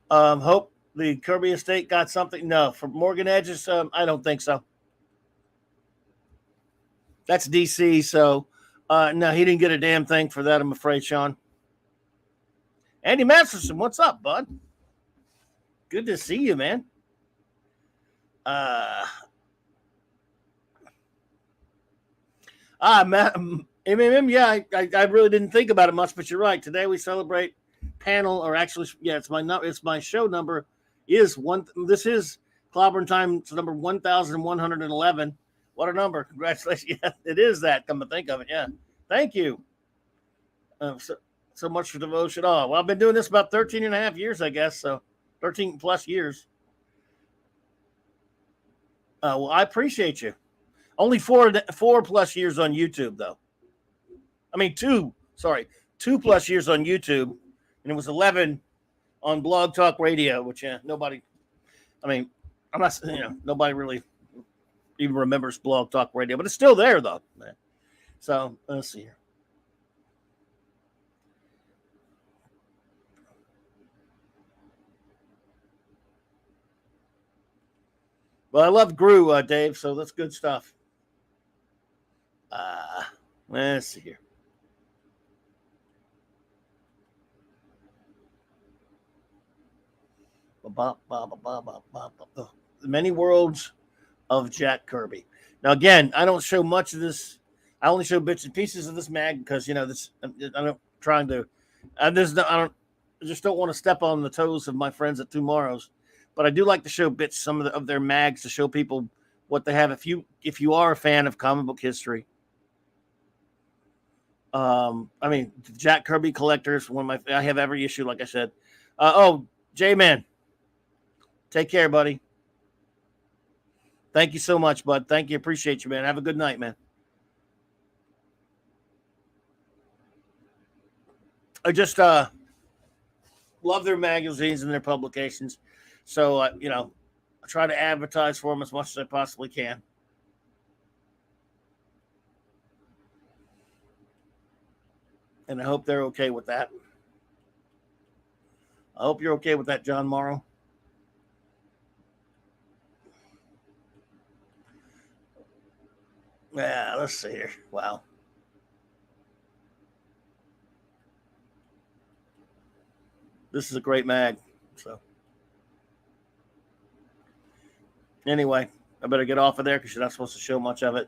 Hope the Kirby estate got something. No, for Morgan Edges, I don't think so. That's DC, so no, he didn't get a damn thing for that, I'm afraid, Sean. Andy Masterson, what's up, bud? Good to see you, man. MMM, yeah, I really didn't think about it much, but you're right. Today we celebrate panel, or actually, yeah, it's my show number is one. This is Clobberin Time. It's number 1,111. What a number! Congratulations. Yeah, it is that. Come to think of it, yeah. Thank you. So much for devotion. Oh, well, I've been doing this about 13 and a half years, I guess. So 13 plus years. Well, I appreciate you. Only 4 plus years on YouTube, though. I mean, 2 plus years on YouTube, and it was 11 on Blog Talk Radio, which nobody. I mean, I'm not. Nobody really even remembers Blog Talk Radio, but it's still there, though. So let's see here. Well, I love Gru, Dave, so that's good stuff. Let's see here. The Many Worlds of Jack Kirby. Now, again, I don't show much of this. I only show bits and pieces of this mag because this. I'm trying to. I just don't want to step on the toes of my friends at Tomorrow's, but I do like to show bits, some of their mags, to show people what they have. If you are a fan of comic book history. I mean, Jack Kirby collectors. I have every issue, like I said. J-Man. Take care, buddy. Thank you so much, bud. Thank you. Appreciate you, man. Have a good night, man. I just love their magazines and their publications. So, I try to advertise for them as much as I possibly can. And I hope they're okay with that. I hope you're okay with that, John Morrow. Yeah, let's see here. Wow. This is a great mag. So, anyway, I better get off of there because you're not supposed to show much of it.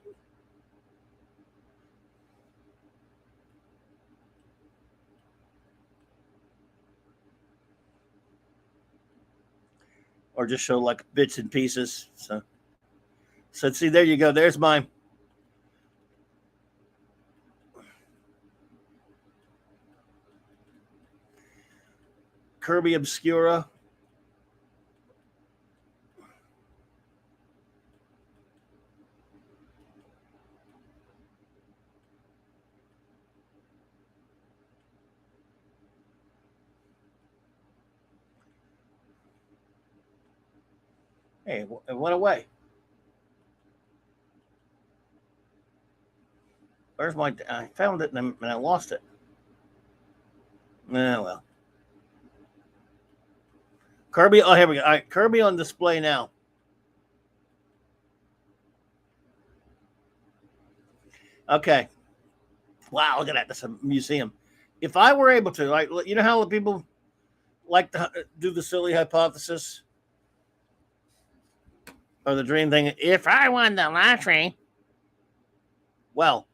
Or just show like bits and pieces. So see, there you go. There's my Kirby Obscura. Hey, it went away. Where's my? I found it and I lost it. Well. Kirby. Oh, here we go. All right, Kirby on display now. Okay. Wow, look at that. That's a museum. If I were able to, like, you know how people like to do the silly hypothesis or the dream thing. If I won the lottery, well,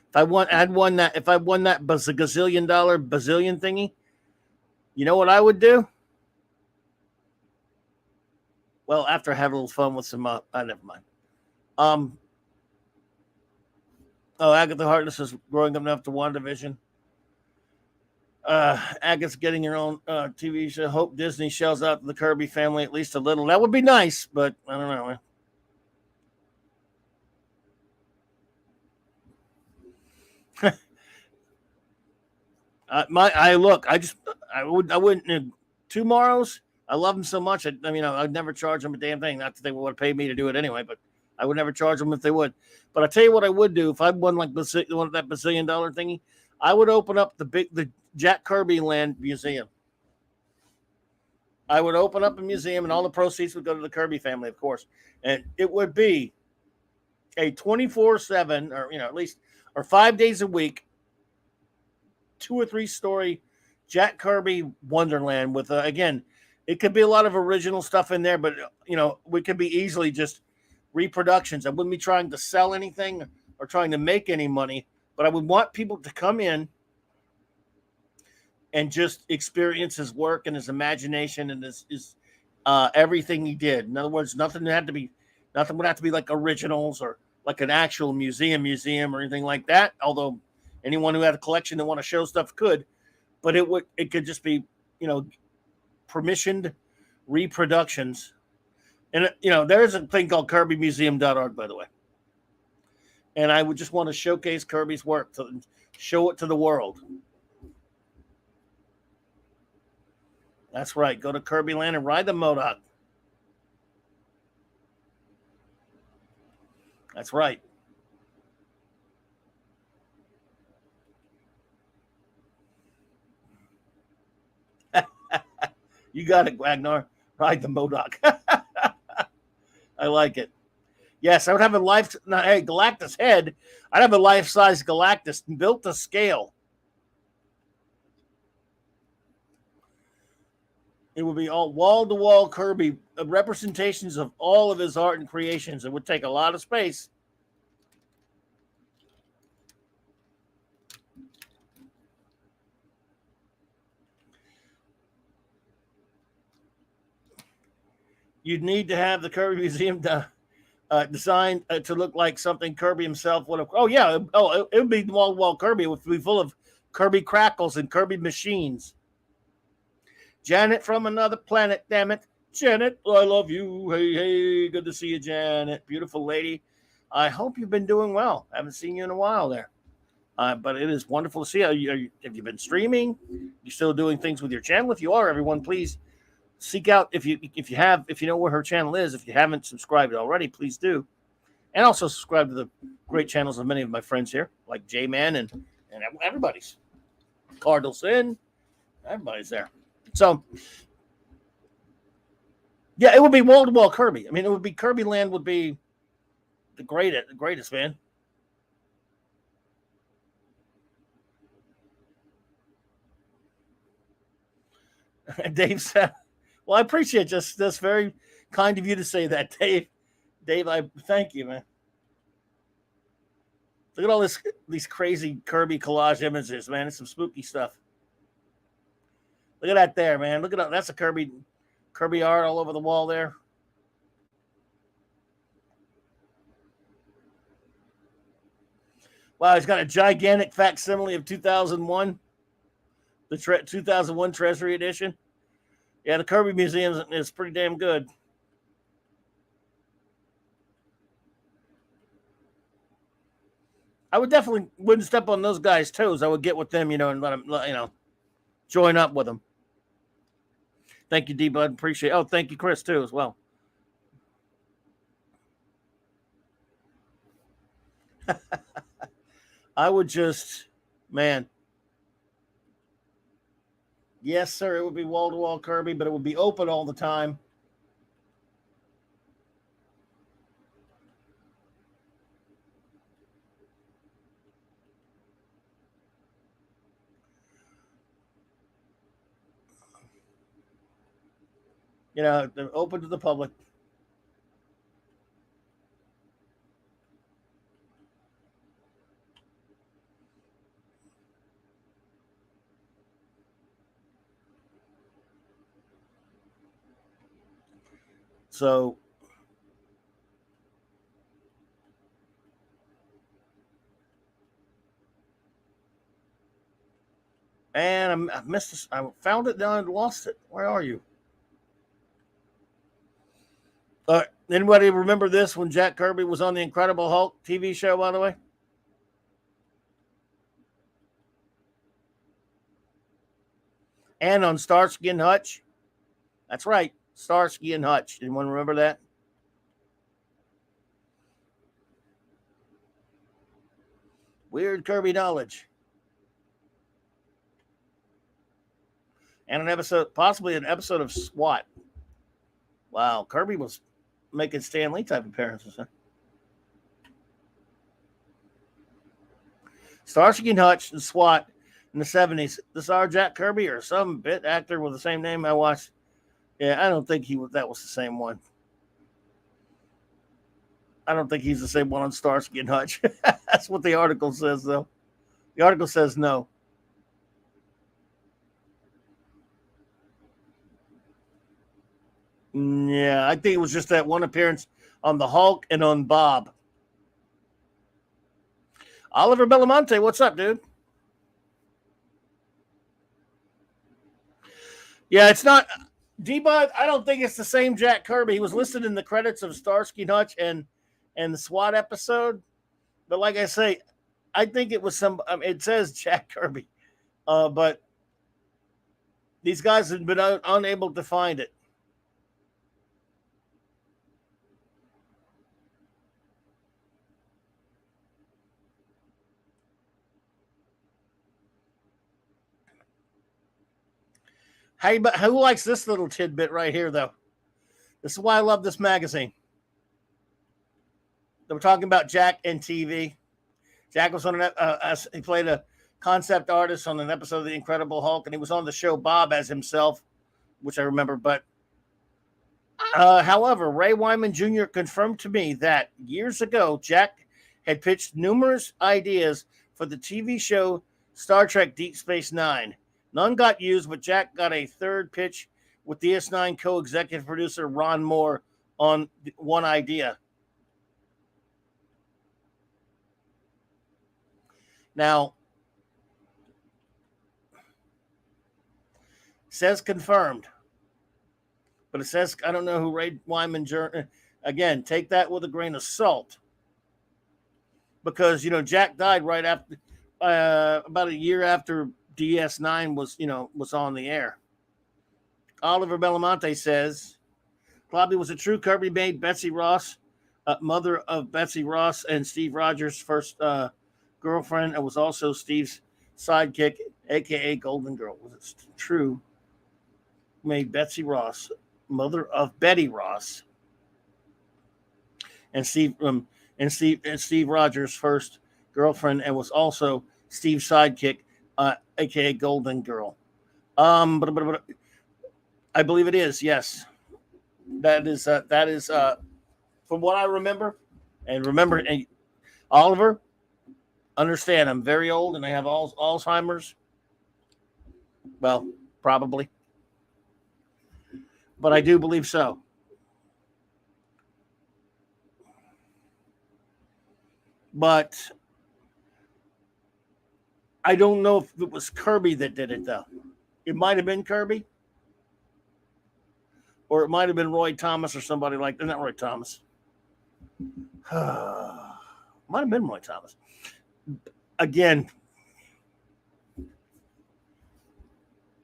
if I won that $1 bazillion thingy, you know what I would do? Well, after I have a little fun with some, never mind. Agatha Harkness is growing up enough to WandaVision. Agate's getting her own TV show. Hope Disney shells out to the Kirby family at least a little. That would be nice, but I don't know. I wouldn't. Tomorrow's. I love them so much. I'd never charge them a damn thing. Not that they would pay me to do it anyway, but I would never charge them if they would. But I tell you what, I would do if I won like that $bazillion thingy. I would open up the Jack Kirby Land Museum. I would open up a museum, and all the proceeds would go to the Kirby family, of course. And it would be a 24/7, or at least, or 5 days a week, 2 or 3 story Jack Kirby Wonderland with again, it could be a lot of original stuff in there, but we could be easily just reproductions. I wouldn't be trying to sell anything or trying to make any money, but I would want people to come in and just experience his work and his imagination and his everything he did. In other words, nothing would have to be like originals or like an actual museum or anything like that. Although anyone who had a collection and want to show stuff could, but it could just be, permissioned reproductions. And there's a thing called KirbyMuseum.org, by the way. And I would just want to showcase Kirby's work to show it to the world. That's right. Go to Kirby Land and ride the Modoc. That's right. You got it, Wagner. Ride the Modoc. I like it. Yes, I would have a Galactus head. I'd have a life-size Galactus built to scale. It would be all wall-to-wall Kirby representations of all of his art and creations. It would take a lot of space. You'd need to have the Kirby Museum designed to look like something Kirby himself would have. Oh, yeah. Oh, it would be wall-to-wall Kirby. It would be full of Kirby crackles and Kirby machines. Janet from another planet, damn it. Janet, I love you. Hey, hey, good to see you, Janet. Beautiful lady. I hope you've been doing well. I haven't seen you in a while there. But it is wonderful to see you. Have you been streaming? You still doing things with your channel? If you are, everyone, please seek out if you know where her channel is. If you haven't subscribed already, please do. And also subscribe to the great channels of many of my friends here, like J-Man and everybody's. Cardinal Sin. Everybody's there. So, yeah, it would be wall-to-wall Kirby. I mean, it would be Kirby Land would be the greatest, man. Dave said, well, I appreciate just that's very kind of you to say that, Dave. Dave, I thank you, man. Look at all these crazy Kirby collage images, man. It's some spooky stuff. Look at that there, man. Look at that. That's a Kirby art all over the wall there. Wow, he's got a gigantic facsimile of 2001, the 2001 Treasury Edition. Yeah, the Kirby Museum is pretty damn good. I would definitely wouldn't step on those guys' toes. I would get with them, and let them, join up with them. Thank you, D-Bud. Appreciate it. Oh, thank you, Chris, too, as well. I would just, man. Yes, sir. It would be wall-to-wall Kirby, but it would be open all the time. They're open to the public. So, And I missed this. I found it, now I lost it. Where are you? Anybody remember this when Jack Kirby was on the Incredible Hulk TV show, by the way? And on Starsky and Hutch. That's right, Starsky and Hutch. Anyone remember that? Weird Kirby knowledge. And an episode, possibly an episode of SWAT. Wow, Kirby was making Stan Lee type appearances, huh? Starsky and Hutch and SWAT in the 70s. This our Jack Kirby or some bit actor with the same name I watched. Yeah, I don't think that was the same one. I don't think he's the same one on Starsky and Hutch. That's what the article says, though. The article says no. Yeah, I think it was just that one appearance on the Hulk and on Bob. Oliver Belamonte, what's up, dude? Yeah, it's not D-Bud. I don't think it's the same Jack Kirby. He was listed in the credits of Starsky and Hutch and the SWAT episode. But like I say, I think it was some. It says Jack Kirby, but these guys have been unable to find it. Hey, but who likes this little tidbit right here, though? This is why I love this magazine. We're talking about Jack and TV. Jack was on he played a concept artist on an episode of The Incredible Hulk, and he was on the show Bob as himself, which I remember. But however, Ray Wyman Jr. confirmed to me that years ago, Jack had pitched numerous ideas for the TV show Star Trek Deep Space Nine. None got used, but Jack got a third pitch with DS9 co-executive producer Ron Moore on one idea. Now, says confirmed, but it says, I don't know who Ray Wyman, again, take that with a grain of salt, because, Jack died right after, about a year after DS9 was on the air. Oliver Belamonte says, Clobby was a true Kirby-made Betsy Ross, mother of Betsy Ross and Steve Rogers' first girlfriend, and was also Steve's sidekick, a.k.a. Golden Girl. Was it true? Made Betsy Ross, mother of Betty Ross, and Steve Rogers' first girlfriend, and was also Steve's sidekick, aka Golden Girl. But I believe it is. Yes, that is from what I remember. And remember, Oliver, understand, I'm very old and I have Alzheimer's. Well, probably, but I do believe so. But I don't know if it was Kirby that did it, though. It might have been Kirby, or it might have been Roy Thomas or somebody like that. Not Roy Thomas. Might have been Roy Thomas. Again,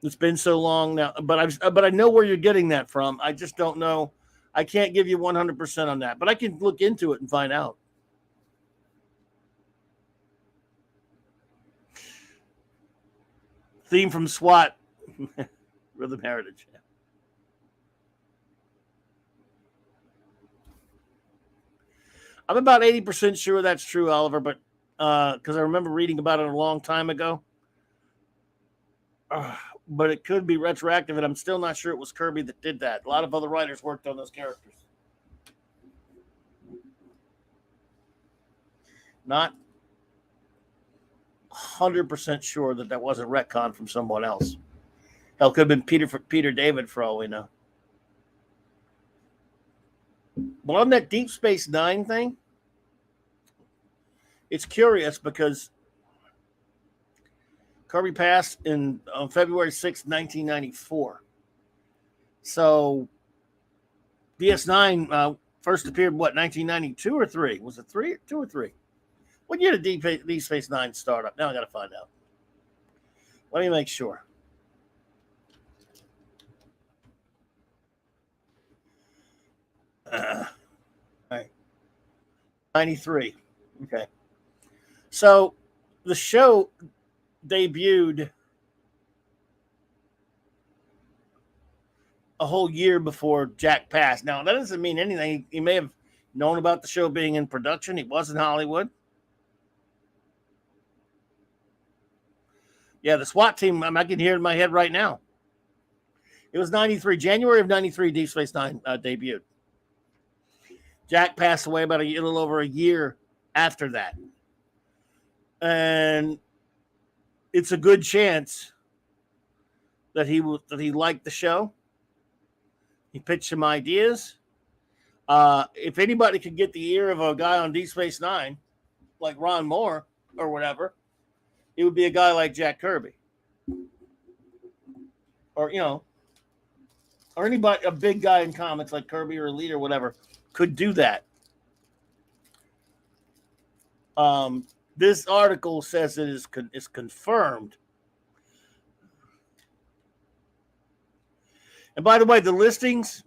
it's been so long now, but I know where you're getting that from. I just don't know. I can't give you 100% on that, but I can look into it and find out. Theme from SWAT, Rhythm Heritage. I'm about 80% sure that's true, Oliver, but because I remember reading about it a long time ago. But it could be retroactive, and I'm still not sure it was Kirby that did that. A lot of other writers worked on those characters. Not 100% sure that wasn't retcon from someone else. Hell, could have been Peter David for all we know. But on that Deep Space Nine thing, it's curious because Kirby passed on February 6th, 1994. So DS9 first appeared, 1992 or 3? Was it 3? 2 or 3? What year did Deep Space Nine start up? Now I got to find out. Let me make sure. All right. 93. Okay. So the show debuted a whole year before Jack passed. Now, that doesn't mean anything. He may have known about the show being in production. He was in Hollywood. Yeah, the SWAT team, I can hear it in my head right now. It was 93. January of 93, Deep Space Nine debuted. Jack passed away about a little over a year after that. And it's a good chance that he liked the show. He pitched some ideas. If anybody could get the ear of a guy on Deep Space Nine, like Ron Moore or whatever, it would be a guy like Jack Kirby. Or, or anybody, a big guy in comics like Kirby or Elite or whatever, could do that. This article says it is confirmed. And by the way, the listings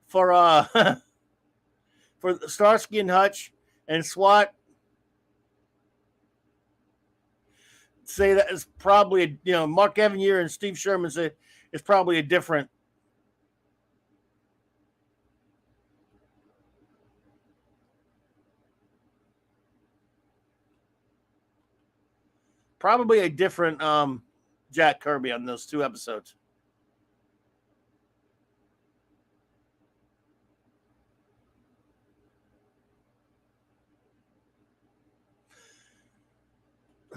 for for Starsky and Hutch and SWAT say that is probably Mark Evanier and Steve Sherman say it's probably a different. Probably a different Jack Kirby on those 2 episodes.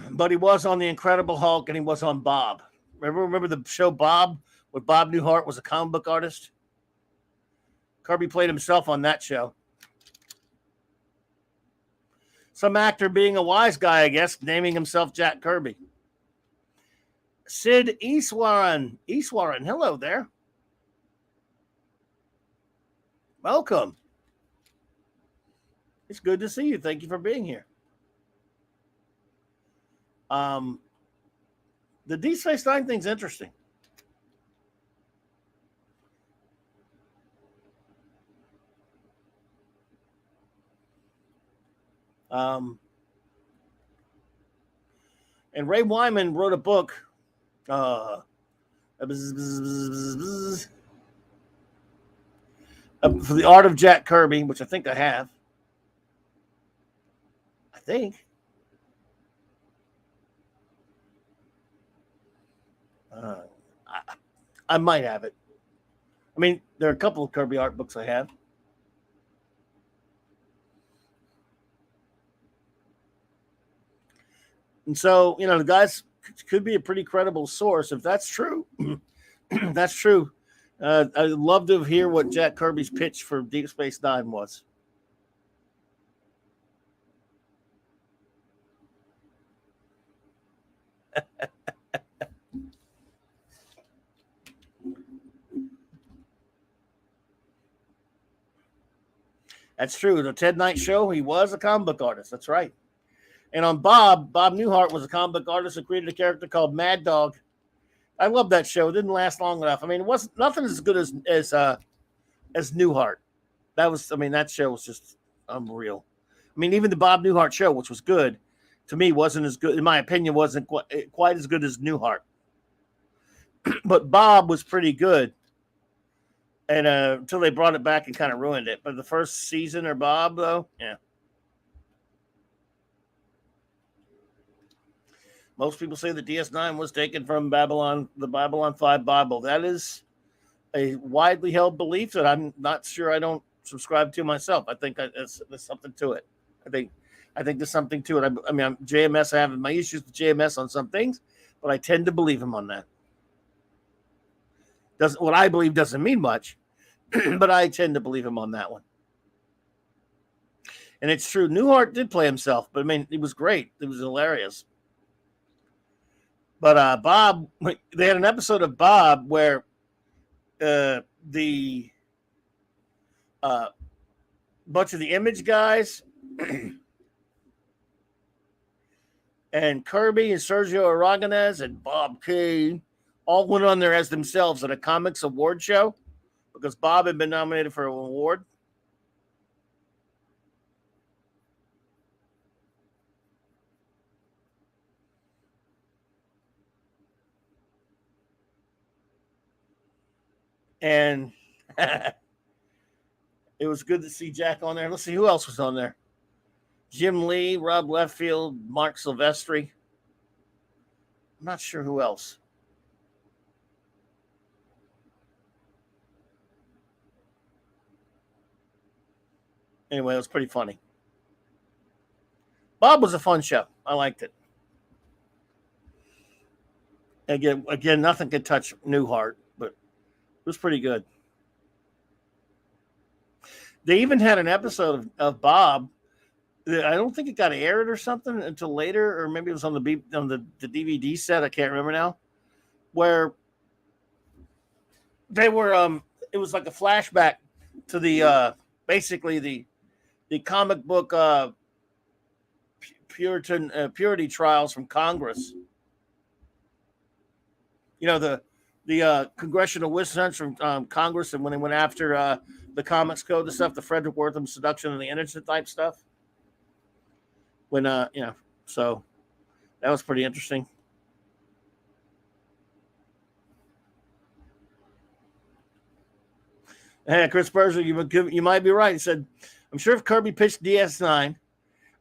But he was on The Incredible Hulk and he was on Bob. Remember the show Bob, where Bob Newhart was a comic book artist? Kirby played himself on that show. Some actor being a wise guy, I guess, naming himself Jack Kirby. Sid Eastwarren. Hello there. Welcome. It's good to see you. Thank you for being here. The Deep Space Nine thing's interesting. And Ray Wyman wrote a book for the Art of Jack Kirby, which I think I have. I might have it. I mean, there are a couple of Kirby art books I have. And so, the guys could be a pretty credible source. If that's true, that's true. I'd love to hear what Jack Kirby's pitch for Deep Space Nine was. That's true. The Ted Knight Show, he was a comic book artist. That's right. And on Bob Newhart was a comic book artist who created a character called Mad Dog. I love that show. It didn't last long enough. I mean, it wasn't nothing as good as Newhart. That show was just unreal. I mean, even the Bob Newhart show, which was good, to me wasn't as good. In my opinion, wasn't quite as good as Newhart. But Bob was pretty good. And until they brought it back and kind of ruined it. But the first season of Bob, though, yeah. Most people say the DS9 was taken from the Babylon 5 Bible. That is a widely held belief that I'm not sure I don't subscribe to myself. I think there's something to it. I think there's something to it. I mean, I'm JMS. I have my issues with JMS on some things, but I tend to believe him on that. What I believe doesn't mean much, but I tend to believe him on that one. And it's true. Newhart did play himself, but I mean, it was great. It was hilarious. But Bob, they had an episode of Bob where the bunch of the Image guys and Kirby and Sergio Aragonés and Bob Kane all went on there as themselves at a comics award show because Bob had been nominated for an award. And it was good to see Jack on there. Let's see who else was on there. Jim Lee, Rob Leftfield, Mark Silvestri. I'm not sure who else. Anyway, it was pretty funny. Bob was a fun show. I liked it. Again, nothing could touch Newhart, but it was pretty good. They even had an episode of Bob. I don't think it got aired or something until later, or maybe it was on the DVD set. I can't remember now. Where they were, it was like a flashback to the basically the comic book purity trials from Congress. You know, the congressional witch-hunts from Congress, and when they went after the comics code and stuff, the Frederick Wortham seduction and the innocent type stuff. When so that was pretty interesting. Hey, Chris Berger, you might be right. He said, "I'm sure if Kirby pitched DS9,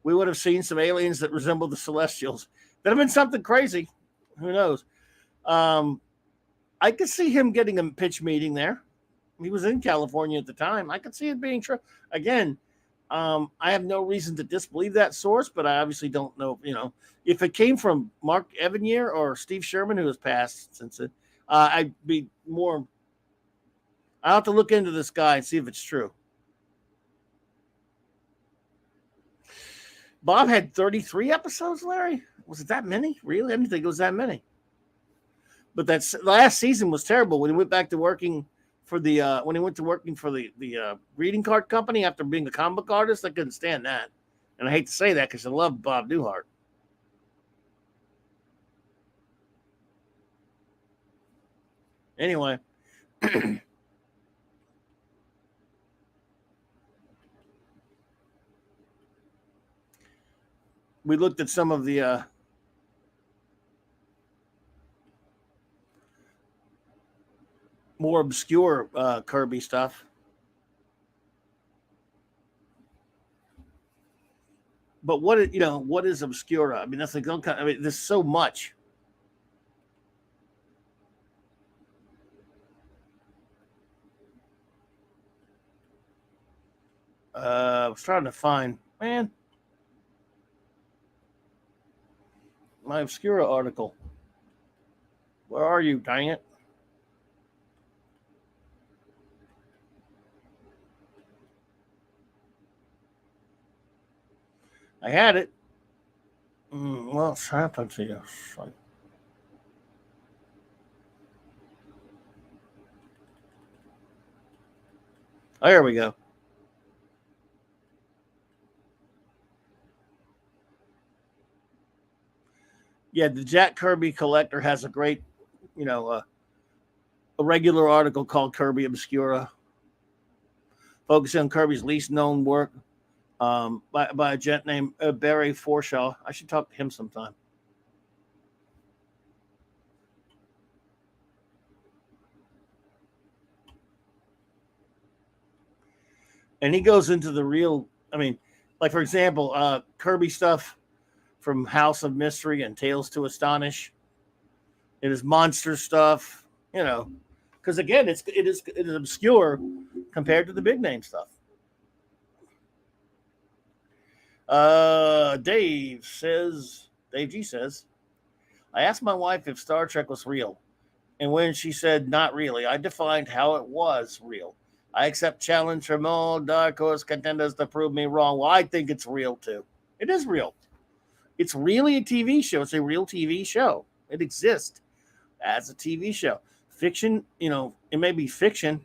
we would have seen some aliens that resembled the Celestials. That'd have been something crazy. Who knows?" I could see him getting a pitch meeting there. He was in California at the time. I could see it being true. Again, I have no reason to disbelieve that source, but I obviously don't know, if it came from Mark Evanier or Steve Sherman, who has passed since it, I'd be more, I'll have to look into this guy and see if it's true. Bob had 33 episodes, Larry. Was it that many? Really? I didn't think it was that many. But that last season was terrible when he went back to working for the greeting card company after being a comic book artist. I couldn't stand that, and I hate to say that because I love Bob Newhart. Anyway, we looked at some of the more obscure Kirby stuff. But what is Obscura? I mean, that's like, there's so much. I was trying to find, man, my Obscura article. Where are you, dang it? I had it. Well, it's happened to you. Oh, here we go. Yeah, the Jack Kirby collector has a great, a regular article called Kirby Obscura, focusing on Kirby's least known work by a gent named Barry Forshaw. I should talk to him sometime. And he goes into the real, like, for example, Kirby stuff from House of Mystery and Tales to Astonish. It is monster stuff, because again, it is obscure compared to the big name stuff. Dave G says, I asked my wife if Star Trek was real, and when she said not really, I defined how it was real. I accept challenge from all dark horse contenders to prove me wrong. Well, I think it's real too. It is real. It's really a TV show. It's a real TV show. It exists as a TV show. Fiction, it may be fiction.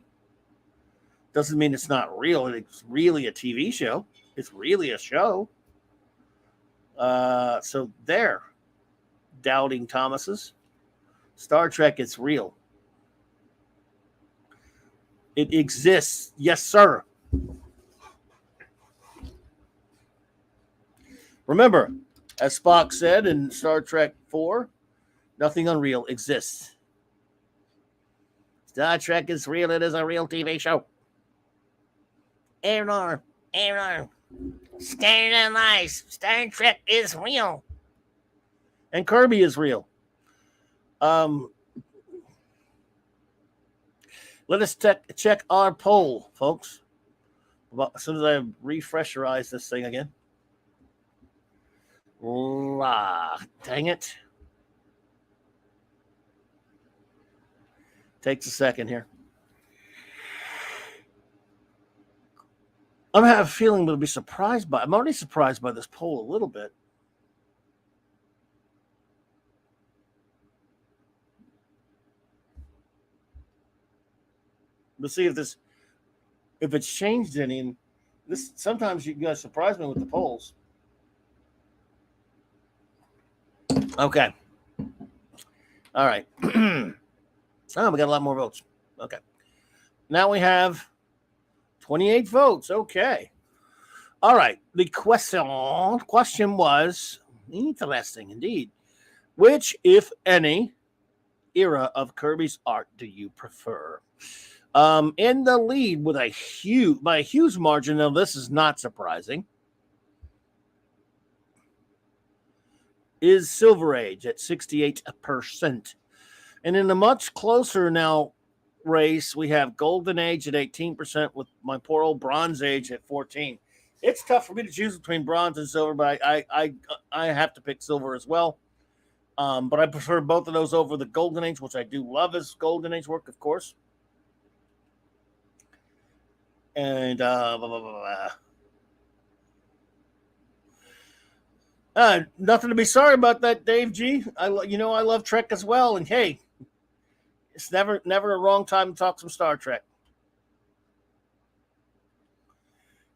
Doesn't mean it's not real. It's really a TV show. It's really a show. So there, doubting Thomases. Star Trek is real. It exists. Yes, sir. Remember, as Spock said in Star Trek 4, nothing unreal exists. Star Trek is real. It is a real TV show. Error. Standard lies. Star Trek is real. And Kirby is real. Let us check our poll, folks. As soon as I refresherize this thing again. Dang it. Takes a second here. I'm having a feeling we'll be surprised by. I'm already surprised by this poll a little bit. Let's see if it's changed any. And this sometimes you guys surprise me with the polls. Okay. All right. We got a lot more votes. Okay. Now we have 28 votes. Okay. All right. The question was interesting indeed. Which, if any, era of Kirby's art do you prefer? In the lead by a huge margin, though this is not surprising, is Silver Age at 68%. And in a much closer now race, we have Golden Age at 18% with my poor old Bronze Age at 14%. It's tough for me to choose between bronze and silver, but I have to pick silver as well. But I prefer both of those over the Golden Age, which I do love as Golden Age work, of course. And nothing to be sorry about that, Dave G. I love Trek as well, and hey, it's never a wrong time to talk some Star Trek.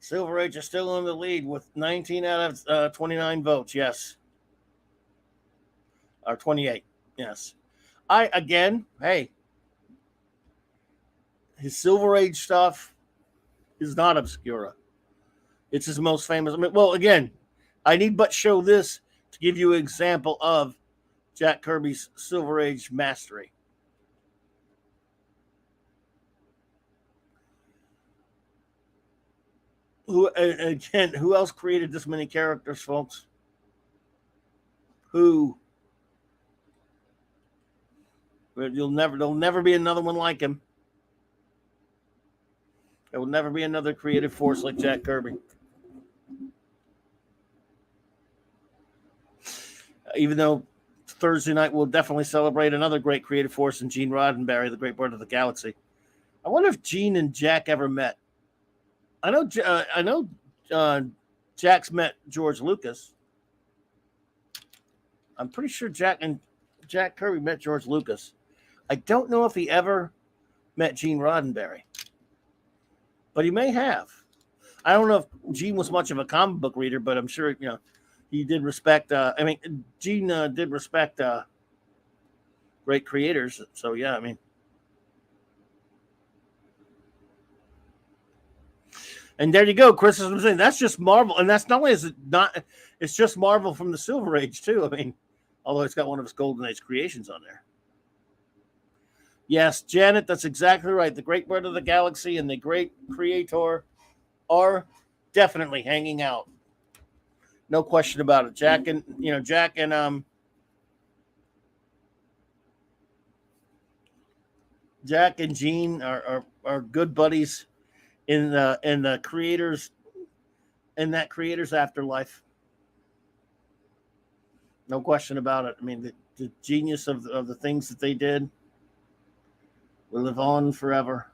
Silver Age is still in the lead with 19 out of 29 votes. Yes, or 28. Yes, his Silver Age stuff is not Obscura. It's his most famous. I need but show this to give you an example of Jack Kirby's Silver Age mastery. Who else created this many characters, folks? Who? There'll never be another one like him. There will never be another creative force like Jack Kirby. Even though Thursday night we'll definitely celebrate another great creative force in Gene Roddenberry, the great bird of the galaxy. I wonder if Gene and Jack ever met. I know Jack's met George Lucas. I'm pretty sure Jack Kirby met George Lucas. I don't know if he ever met Gene Roddenberry. But he may have. I don't know if Gene was much of a comic book reader, but I'm sure he did respect. Gene did respect great creators. So yeah, and there you go, Chris. As I'm saying, that's just Marvel, and that's not only is it not. It's just Marvel from the Silver Age too. Although it's got one of his Golden Age creations on there. Yes, Janet, that's exactly right. The great bird of the galaxy and the great creator are definitely hanging out. No question about it. Jack and Gene are good buddies in the creators in that creator's afterlife. No question about it. The genius of the things that they did will live on forever.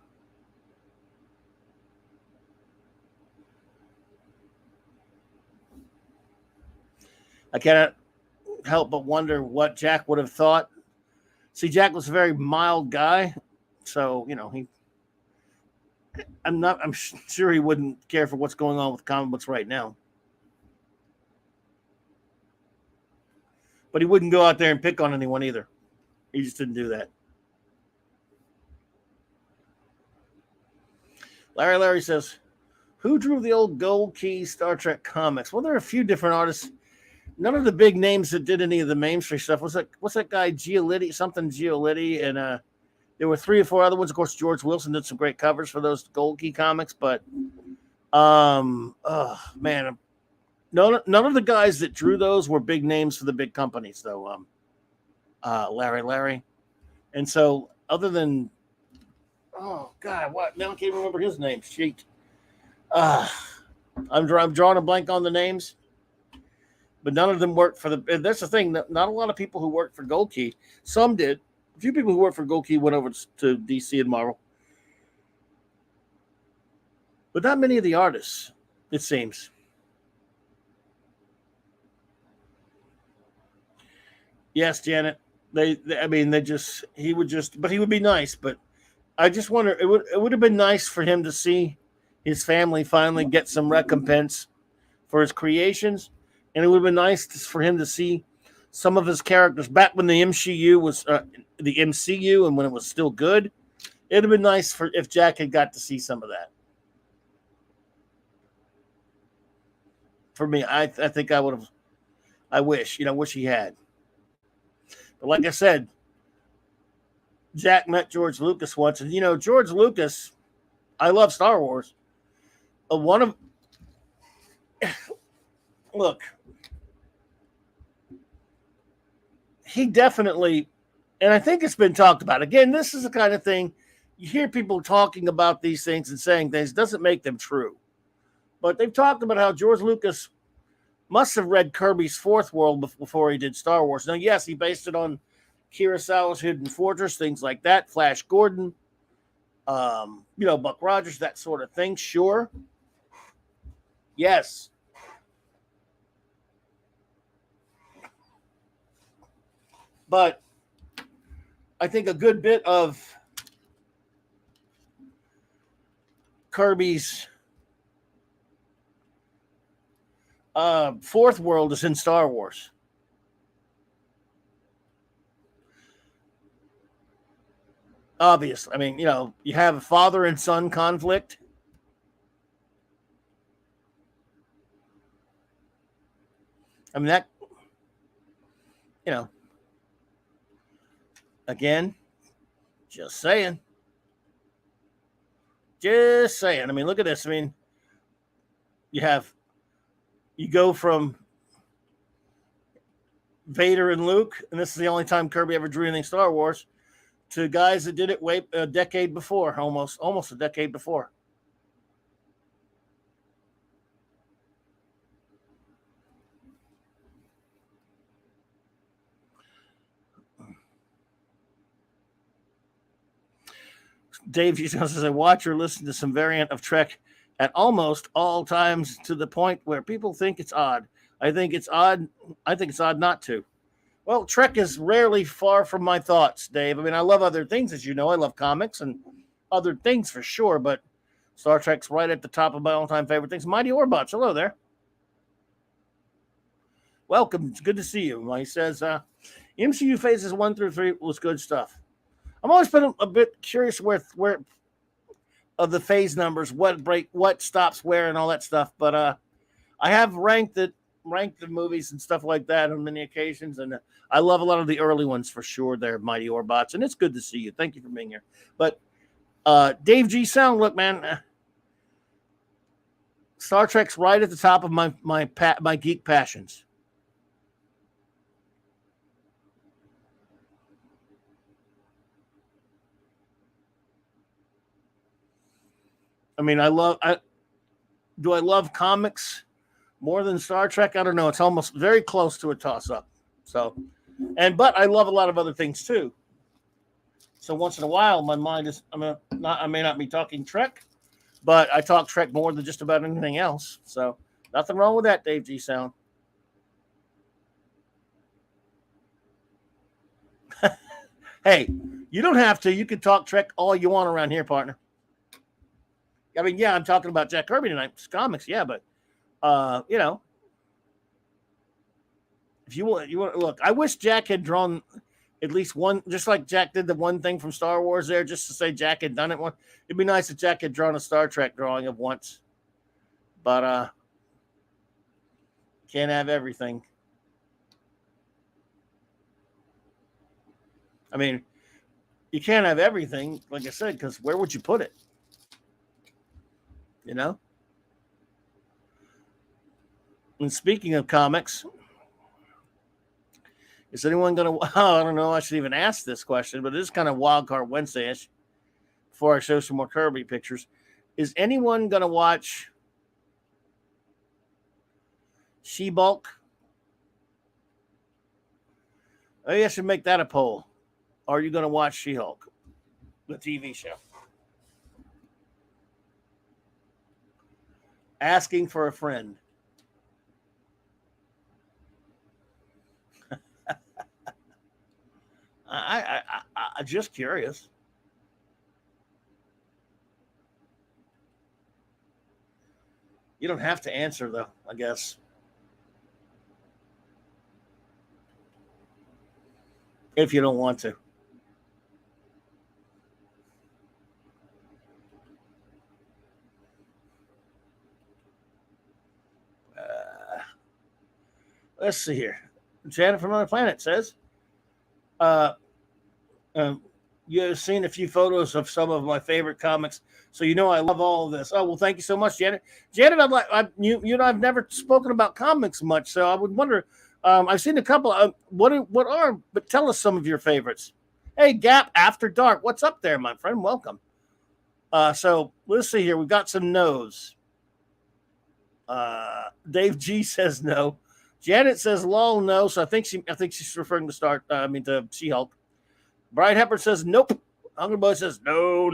I cannot help but wonder what Jack would have thought. See, Jack was a very mild guy, so I'm sure he wouldn't care for what's going on with comic books right now. But he wouldn't go out there and pick on anyone either. He just didn't do that. Larry says, who drew the old Gold Key Star Trek comics? Well, there are a few different artists. None of the big names that did any of the mainstream stuff. What's that guy, Giolitti, and there were 3 or 4 other ones. Of course, George Wilson did some great covers for those Gold Key comics, but none of the guys that drew those were big names for the big companies, though. Larry. And so, other than, oh God, what? Now I can't remember his name. Shit. I'm drawing a blank on the names, but none of them worked for the. That's the thing. Not a lot of people who worked for Gold Key. Some did. A few people who worked for Gold Key went over to DC and Marvel, but not many of the artists, it seems. Yes, Janet. He would be nice. But I just wonder, it would have been nice for him to see his family finally get some recompense for his creations, and it would have been nice for him to see some of his characters back when the MCU was the MCU and when it was still good. It'd have been nice if Jack had got to see some of that. For me, I think I would have. I wish he had. But like I said, Jack met George Lucas once, and George Lucas. I love Star Wars. Look, he definitely, and I think it's been talked about. Again, this is the kind of thing you hear people talking about these things and saying things, doesn't make them true. But they've talked about how George Lucas must have read Kirby's Fourth World before he did Star Wars. Now, yes, he based it on Kurosawa's Hidden Fortress, things like that, Flash Gordon, Buck Rogers, that sort of thing. Sure. Yes. But I think a good bit of Kirby's Fourth World is in Star Wars. Obviously. I mean, you have a father and son conflict. I mean, that, again, just saying. Just saying. I mean, look at this. I mean, you go from Vader and Luke, and this is the only time Kirby ever drew anything Star Wars, to guys that did it a decade before, almost a decade before. Dave used to say, watch or listen to some variant of Trek at almost all times to the point where people think it's odd. I think it's odd not to. Well, Trek is rarely far from my thoughts, Dave. I mean, I love other things, as you know. I love comics and other things for sure, but Star Trek's right at the top of my all-time favorite things. Mighty Orbots, hello there. Welcome. It's good to see you. He says, MCU phases 1 through 3 was good stuff. I've always been a bit curious where of the phase numbers, what stops where and all that stuff. But I have ranked the movies and stuff like that on many occasions, and I love a lot of the early ones for sure. They're Mighty Orbots, and it's good to see you. Thank you for being here. But Dave G. Sound, look, man, Star Trek's right at the top of my geek passions. I mean, do I love comics more than Star Trek? I don't know. It's almost very close to a toss-up. So, but I love a lot of other things too. So once in a while, my mind is, I may not be talking Trek, but I talk Trek more than just about anything else. So nothing wrong with that, Dave G. Sound. Hey, you don't have to. You can talk Trek all you want around here, partner. I mean, yeah, I'm talking about Jack Kirby tonight. It's comics, yeah, but if you want look. I wish Jack had drawn at least one, just like Jack did the one thing from Star Wars there, just to say Jack had done it one. It'd be nice if Jack had drawn a Star Trek drawing of once, but can't have everything. I mean, you can't have everything, like I said, because where would you put it? You know? And speaking of comics, is anyone going to, I don't know, I should even ask this question, but it is kind of Wild Card Wednesday-ish before I show some more Kirby pictures. Is anyone going to watch She-Bulk? Maybe I should make that a poll. Are you going to watch She-Hulk, the TV show? Asking for a friend. I'm just curious. You don't have to answer, though, I guess. If you don't want to. Let's see here. Janet from another planet says, you've seen a few photos of some of my favorite comics, so you know I love all of this. Oh, well, thank you so much, Janet. Janet, I've never spoken about comics much, so I would wonder. I've seen a couple. But tell us some of your favorites. Hey, Gap After Dark, what's up there, my friend? Welcome. So let's see here. We've got some no's. Dave G says no. Janet says lol no. So I think she's referring to She-Hulk. Brian Hepburn says nope. Hungry Boy says no.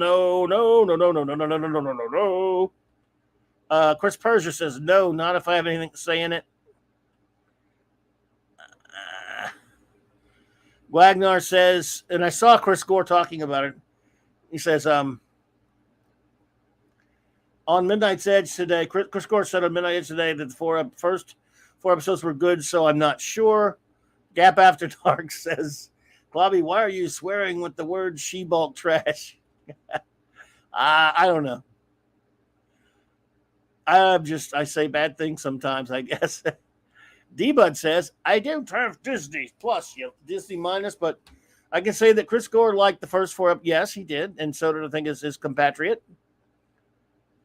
Chris Persia says no, not if I have anything to say in it. Wagner says, and I saw Chris Gore talking about it. He says, on Midnight's Edge today, Chris Gore said on Midnight's Edge today that the first four episodes were good, so I'm not sure. Gap After Dark says, Bobby, why are you swearing with the word She-Bulk trash? I don't know. I say bad things sometimes, I guess. D-Bud says, I don't have Disney Plus, Disney Minus, but I can say that Chris Gore liked the first four. Yes, he did, and so did I think his compatriot.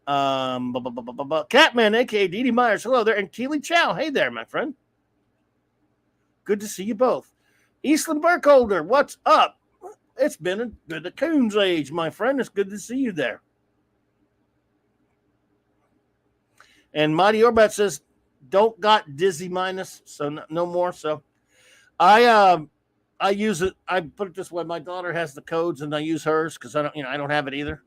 Catman, a.k.a. Dee Myers. Hello there. And Keely Chow. Hey there, my friend. Good to see you both. Eastland Burkholder, what's up? It's been the Coon's age, my friend. It's good to see you there. And Mighty Orbat says, don't got Disney Minus, so no more. So I use it. I put it this way. My daughter has the codes and I use hers because I don't have it either.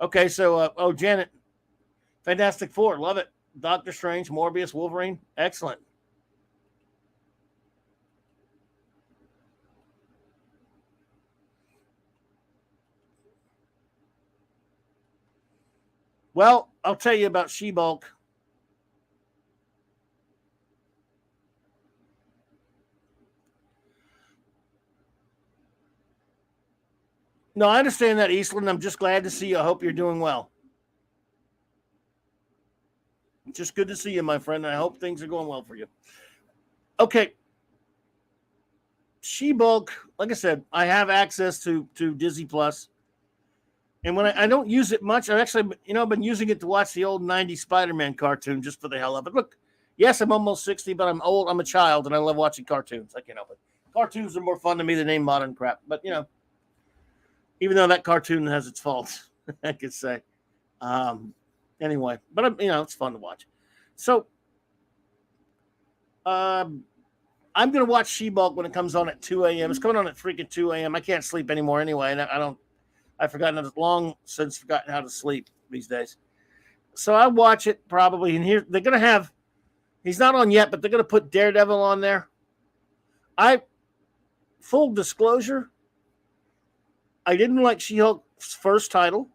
Okay, so Janet, Fantastic Four, love it. Doctor Strange, Morbius, Wolverine, excellent. Well, I'll tell you about She-Bulk. No, I understand that, Eastland. I'm just glad to see you. I hope you're doing well. Just good to see you, my friend. I hope things are going well for you. Okay. She-Bulk, like I said, I have access to Disney Plus. And when I don't use it much, I've been using it to watch the old 90s Spider-Man cartoon just for the hell of it. Look, yes, I'm almost 60, but I'm old. I'm a child, and I love watching cartoons. I can't help it. Cartoons are more fun to me than any modern crap. But, even though that cartoon has its faults, I could say. Anyway, but, it's fun to watch. So, I'm going to watch She-Bulk when it comes on at 2 a.m. It's coming on at freaking 2 a.m. I can't sleep anymore anyway, and I've long since forgotten how to sleep these days. So I watch it probably, and here they're going to have, he's not on yet, but they're going to put Daredevil on there. full disclosure, I didn't like She-Hulk's first title.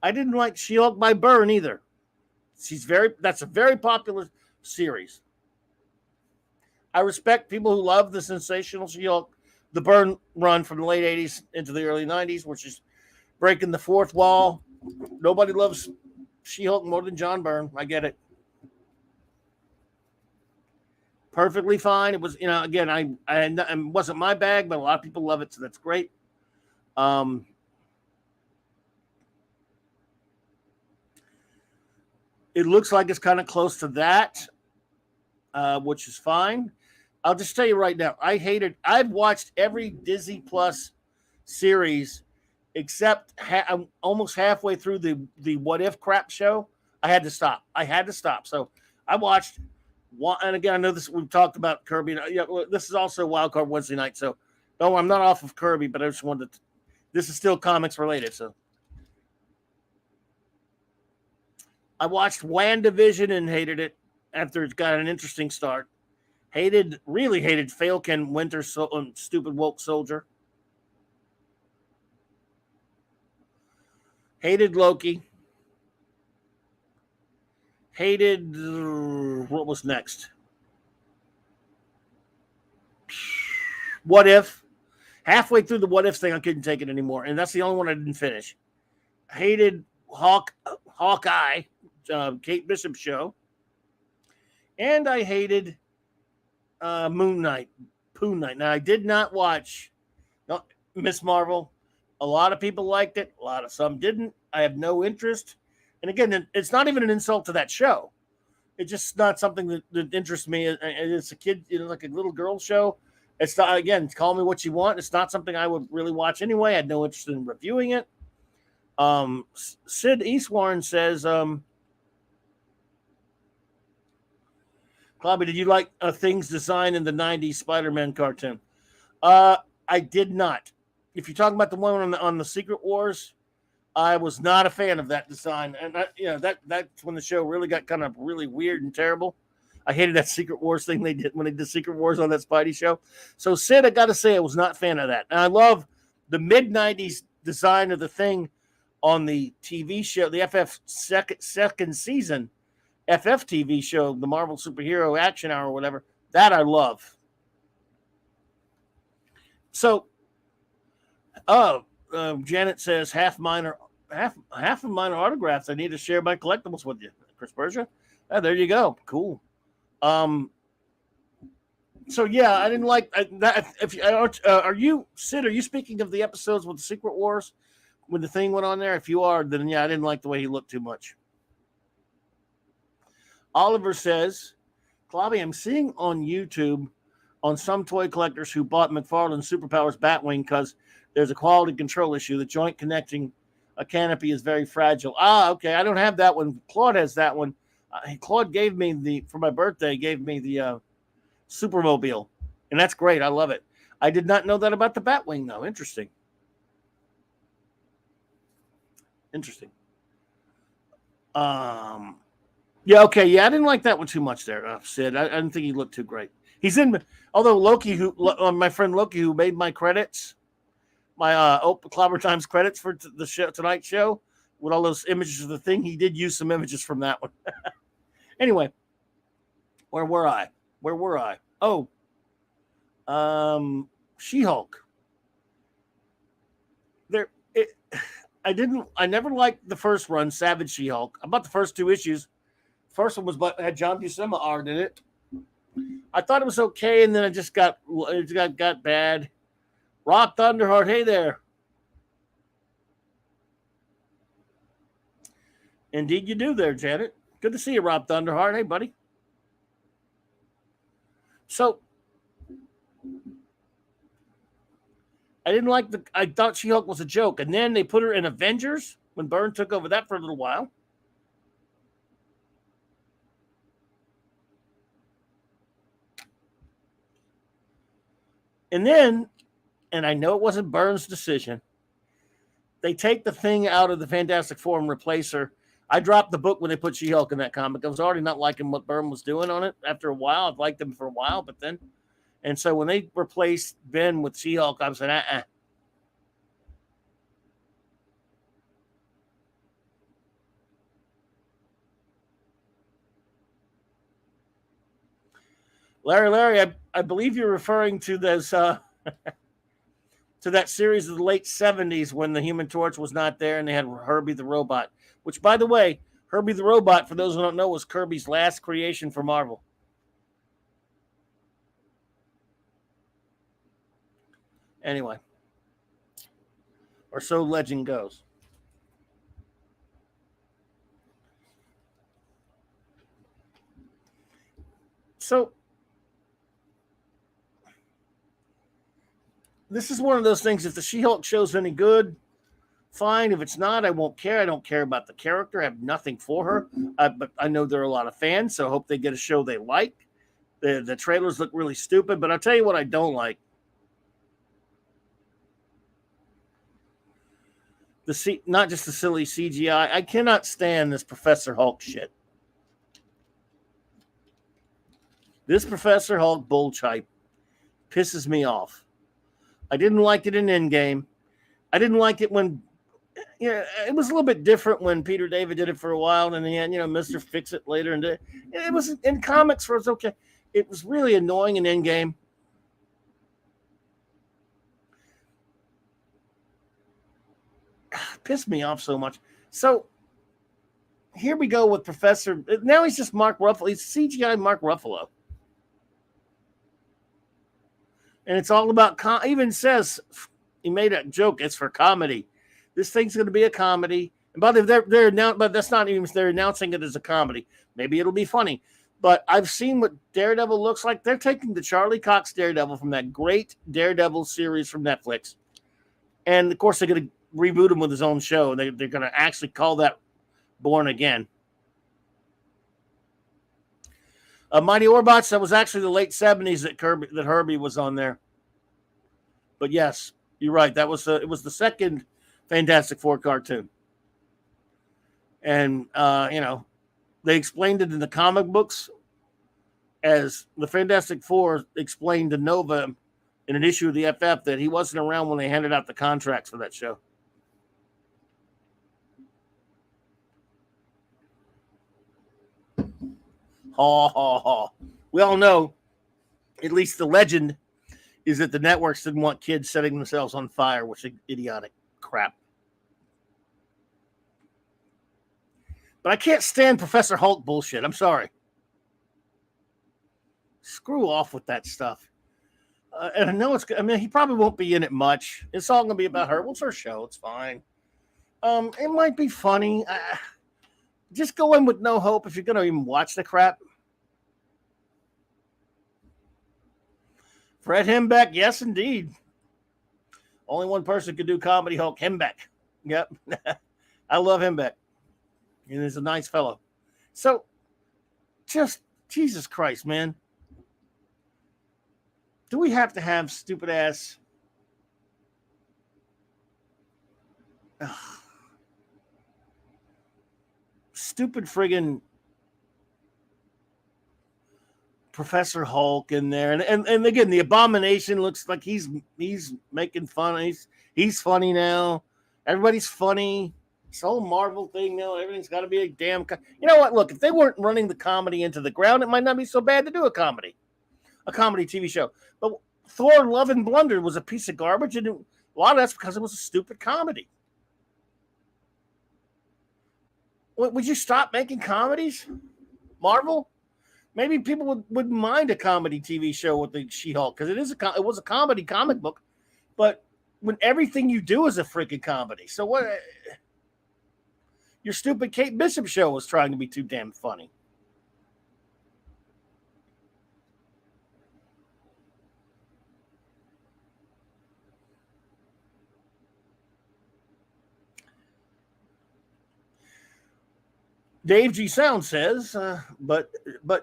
I didn't like She-Hulk by Byrne either. That's a very popular series. I respect people who love the sensational She-Hulk, the Byrne run from the late 80s into the early 90s, which is breaking the fourth wall. Nobody loves She-Hulk more than John Byrne. I get it. Perfectly fine. It was, again, I it wasn't my bag, but a lot of people love it, so that's great. It looks like it's kind of close to that, which is fine. I'll just tell you right now, I've watched every Disney Plus series except I'm almost halfway through the What If crap show. I had to stop. So I watched one, and again, I know this, we've talked about Kirby. This is also Wild Card Wednesday night, so no, I'm not off of Kirby, but I just wanted to, this is still comics related, so. I watched WandaVision and hated it after it got an interesting start. Really hated Falcon Winter Stupid Woke Soldier. Hated Loki. Hated, what was next? What If. Halfway through the What If thing, I couldn't take it anymore. And that's the only one I didn't finish. Hated Hawkeye, Kate Bishop's show. And I hated Moon Knight. Now, I did not watch Miss Marvel. A lot of people liked it. Some didn't. I have no interest. And again, it's not even an insult to that show. It's just not something that interests me. It's a kid, like a little girl show. It's not, again, call me what you want. It's not something I would really watch anyway. I had no interest in reviewing it. Sid Eastwarren says, Clobby, did you like Things designed in the 90s Spider-Man cartoon? I did not. If you're talking about the one on the Secret Wars, I was not a fan of that design. And that's when the show really got kind of really weird and terrible. I hated that Secret Wars thing they did when they did Secret Wars on that Spidey show. So Sid, I got to say, I was not a fan of that. And I love the mid-90s design of the Thing on the TV show, the FF second season FF TV show, the Marvel Superhero Action Hour or whatever. That I love. So, Janet says half of mine are autographs. I need to share my collectibles with you, Chris Berger. There you go. Cool. So yeah, I didn't like that. Are you Sid? Are you speaking of the episodes with the Secret Wars when the Thing went on there? If you are, then yeah, I didn't like the way he looked too much. Oliver says, Clobby, I'm seeing on YouTube on some toy collectors who bought McFarlane's Superpowers Batwing because there's a quality control issue. The joint connecting a canopy is very fragile. Okay. I don't have that one. Claude has that one. Claude gave me for my birthday, gave me the Supermobile. And that's great. I love it. I did not know that about the Batwing, though. Interesting. Yeah, okay. Yeah, I didn't like that one too much there, Sid. I didn't think he looked too great. He's in, although Loki, my friend Loki, who made my credits, my Clobber Times credits for the show, tonight's show, with all those images of the Thing, he did use some images from that one. Anyway, where were I? Oh, She-Hulk. I never liked the first run, Savage She-Hulk. About the first two issues. First one had John Buscema art in it. I thought it was okay, and then it just got bad. Rob Thunderheart, hey there. Indeed, you do there, Janet. Good to see you, Rob Thunderheart. Hey, buddy. So, I thought She-Hulk was a joke, and then they put her in Avengers when Byrne took over that for a little while. And then, and I know it wasn't Byrne's decision, they take the Thing out of the Fantastic Four and replace her. I dropped the book when they put She-Hulk in that comic. I was already not liking what Byrne was doing on it after a while. I've liked him for a while, but then And so when they replaced Ben with She-Hulk, I was like, Larry, I believe you're referring to those to that series of the late 70s when the Human Torch was not there and they had Herbie the Robot, which, by the way, Herbie the Robot, for those who don't know, was Kirby's last creation for Marvel. Anyway, or so legend goes. So this is one of those things. If the She-Hulk show's any good, fine. If it's not, I won't care. I don't care about the character. I have nothing for her. But I know there are a lot of fans, so I hope they get a show they like. The trailers look really stupid, but I'll tell you what I don't like. Not just the silly CGI. I cannot stand this Professor Hulk shit. This Professor Hulk bullshit pisses me off. I didn't like it in Endgame. I didn't like it when, it was a little bit different when Peter David did it for a while, and then Mr. Fix It later, and it was in comics where it was okay. It was really annoying in Endgame. Pissed me off so much. So here we go with Professor. Now he's just Mark Ruffalo. He's CGI Mark Ruffalo. And it's all about, even says, he made a joke, it's for comedy. This thing's going to be a comedy. And by the way, but that's not even, they're announcing it as a comedy. Maybe it'll be funny. But I've seen what Daredevil looks like. They're taking the Charlie Cox Daredevil from that great Daredevil series from Netflix. And, of course, they're going to reboot him with his own show. They're going to actually call that Born Again. Mighty Orbots, that was actually the late 70s that Herbie was on there. But yes, you're right. It was the second Fantastic Four cartoon. And, they explained it in the comic books as the Fantastic Four explained to Nova in an issue of the FF that he wasn't around when they handed out the contracts for that show. Ha, ha, ha. We all know, at least the legend, is that the networks didn't want kids setting themselves on fire, which is idiotic crap. But I can't stand Professor Hulk bullshit. I'm sorry. Screw off with that stuff. And I know he probably won't be in it much. It's all going to be about her. Well, it's her show. It's fine. It might be funny. Just go in with no hope if you're going to even watch the crap. Fred Hembeck, yes, indeed. Only one person could do comedy Hulk, Hembeck. Yep. I love Hembeck. And he's a nice fellow. So, just, Jesus Christ, man. Do we have to have stupid ass? Stupid friggin' Professor Hulk in there, and again, the Abomination looks like he's making fun. He's funny now. Everybody's funny. This whole Marvel thing now, everything's got to be a damn. You know what? Look, if they weren't running the comedy into the ground, it might not be so bad to do a comedy TV show. But Thor: Love and Blunder was a piece of garbage, and a lot of that's because it was a stupid comedy. Would you stop making comedies, Marvel? Maybe people wouldn't mind a comedy TV show with the She-Hulk because it was a comedy comic book, but when everything you do is a freaking comedy, so what? Your stupid Kate Bishop show was trying to be too damn funny. Dave G. Sound says, but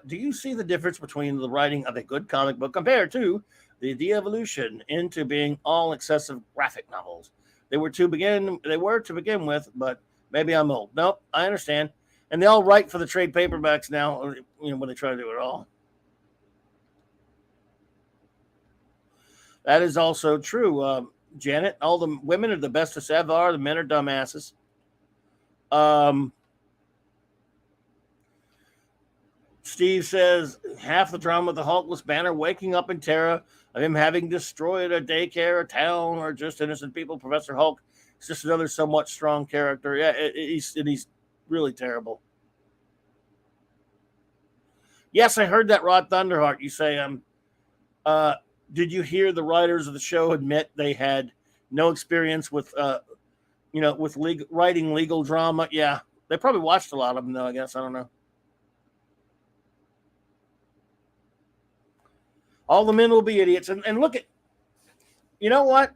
do you see the difference between the writing of a good comic book compared to the de-evolution into being all excessive graphic novels? They were to begin with, but maybe I'm old. Nope, I understand. And they all write for the trade paperbacks now, when they try to do it all. That is also true, Janet. All the women are the best as ever. The men are dumbasses. Um, Steve says half the drama of the Hulk was Banner waking up in terror of him having destroyed a daycare, a town, or just innocent people. Professor Hulk is just another somewhat strong character. Yeah, he's really terrible. Yes, I heard that, Rod Thunderheart. You say, uh, did you hear the writers of the show admit they had no experience with, with writing legal drama? Yeah, they probably watched a lot of them, though. I guess I don't know. All the men will be idiots, and look at, you know what?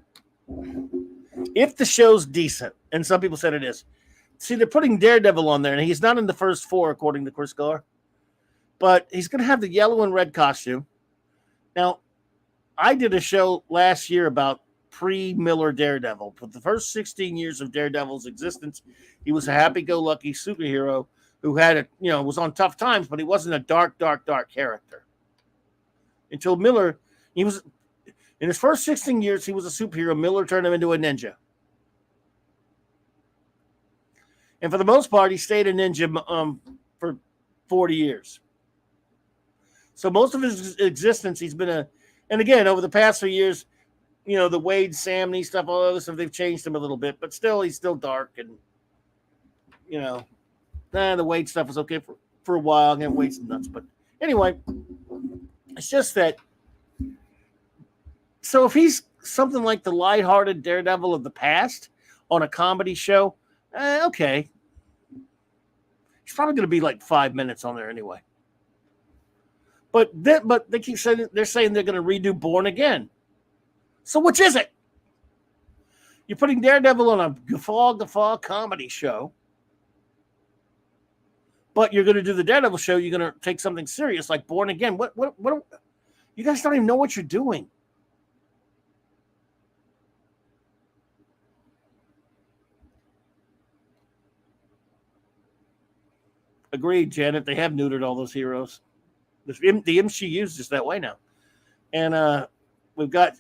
If the show's decent, and some people said it is, see, they're putting Daredevil on there, and he's not in the first four, according to Chris Gar, but he's going to have the yellow and red costume. Now, I did a show last year about pre-Miller Daredevil. For the first 16 years of Daredevil's existence, he was a happy-go-lucky superhero who was on tough times, but he wasn't a dark, dark, dark character. Until Miller, he was in his first 16 years, he was a superhero. Miller turned him into a ninja. And for the most part, he stayed a ninja for 40 years. So most of his existence, he's been and again, over the past few years, the Wade Samney stuff, all other stuff, they've changed him a little bit, but still, he's still dark. And, the Wade stuff was okay for a while. Again, Wade's nuts. But anyway, it's just that. So if he's something like the lighthearted Daredevil of the past on a comedy show, okay. He's probably going to be like 5 minutes on there anyway. But they keep saying they're going to redo Born Again. So which is it? You're putting Daredevil on a guffaw comedy show, but you're going to do the Daredevil show. You're going to take something serious like Born Again. What? You guys don't even know what you're doing. Agreed, Janet. They have neutered all those heroes. The MCU is just that way now. And we've got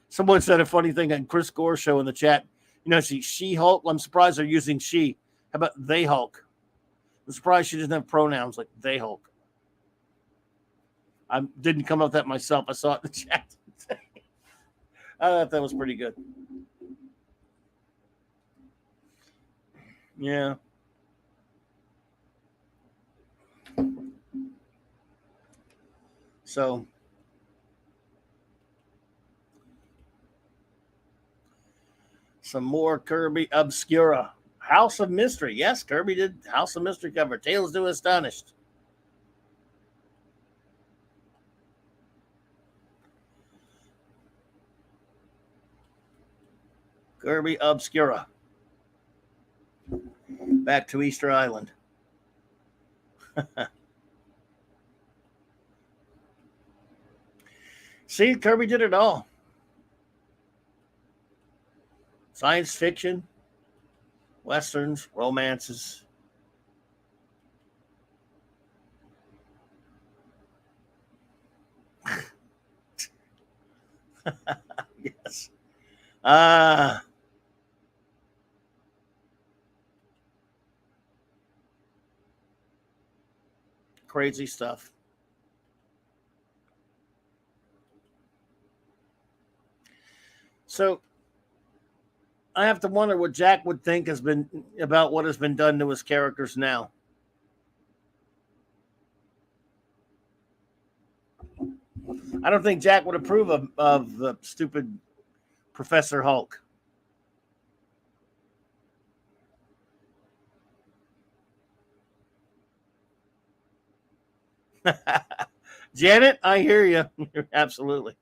someone said a funny thing on Chris Gore's show in the chat. She-Hulk. I'm surprised they're using she. How about they Hulk? I'm surprised she doesn't have pronouns like they Hulk. I didn't come up with that myself. I saw it in the chat. I thought that was pretty good. Yeah. So, some more Kirby Obscura. House of Mystery. Yes, Kirby did House of Mystery cover. Tales to Astonished. Kirby Obscura. Back to Easter Island. See, Kirby did it all. Science fiction, westerns, romances. Yes. Crazy stuff. So I have to wonder what Jack would think about what has been done to his characters now. I don't think Jack would approve of the stupid Professor Hulk. Janet, I hear you. Absolutely.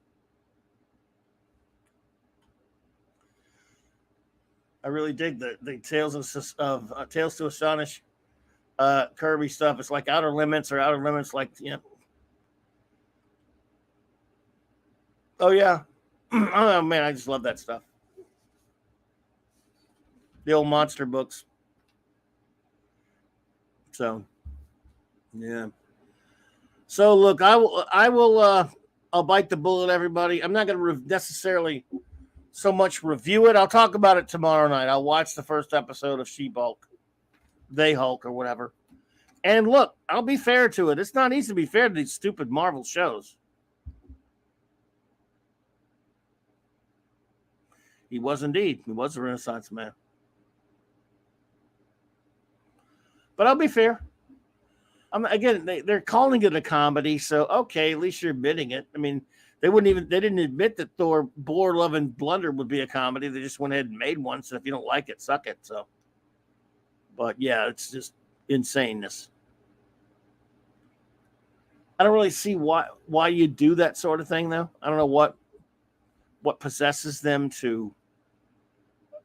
I really dig the Tales of Tales to Astonish Kirby stuff. It's like Outer Limits or Outer Limits, like Oh yeah. Oh man, I just love that stuff. The old monster books. So yeah. So look, I'll bite the bullet, everybody. I'm not going to necessarily so much review it. I'll talk about it tomorrow night. I'll watch the first episode of She-Hulk, They-Hulk, or whatever. And look, I'll be fair to it. It's not easy to be fair to these stupid Marvel shows. He was indeed. He was a Renaissance man. But I'll be fair. Again, they're calling it a comedy, so okay, at least you're admitting it. I mean, they didn't admit that Thor, Bore, Love, and Blunder would be a comedy. They just went ahead and made one. So if you don't like it, suck it. So, but yeah, it's just insaneness. I don't really see why you do that sort of thing, though. I don't know what possesses them to.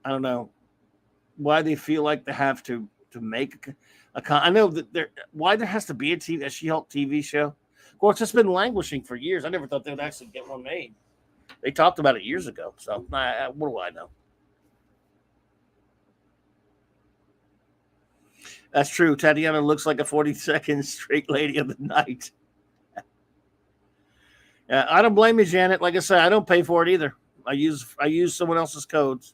I don't know why they feel like they have to make I know that why there has to be a She-Hulk TV show. Of course, it's been languishing for years. I never thought they would actually get one made. They talked about it years ago. So what do I know? That's true. Tatiana looks like a 42nd straight lady of the night. Yeah, I don't blame you, Janet. Like I said, I don't pay for it either. I use someone else's codes.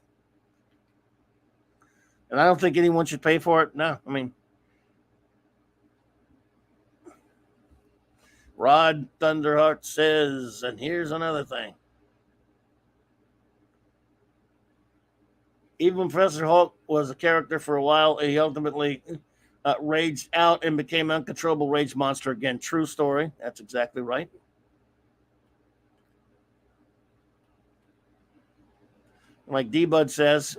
And I don't think anyone should pay for it. No, I mean, Rod Thunderheart says, and here's another thing. Even when Professor Hulk was a character for a while, he ultimately raged out and became an uncontrollable rage monster again. True story. That's exactly right. Like D-Bud says,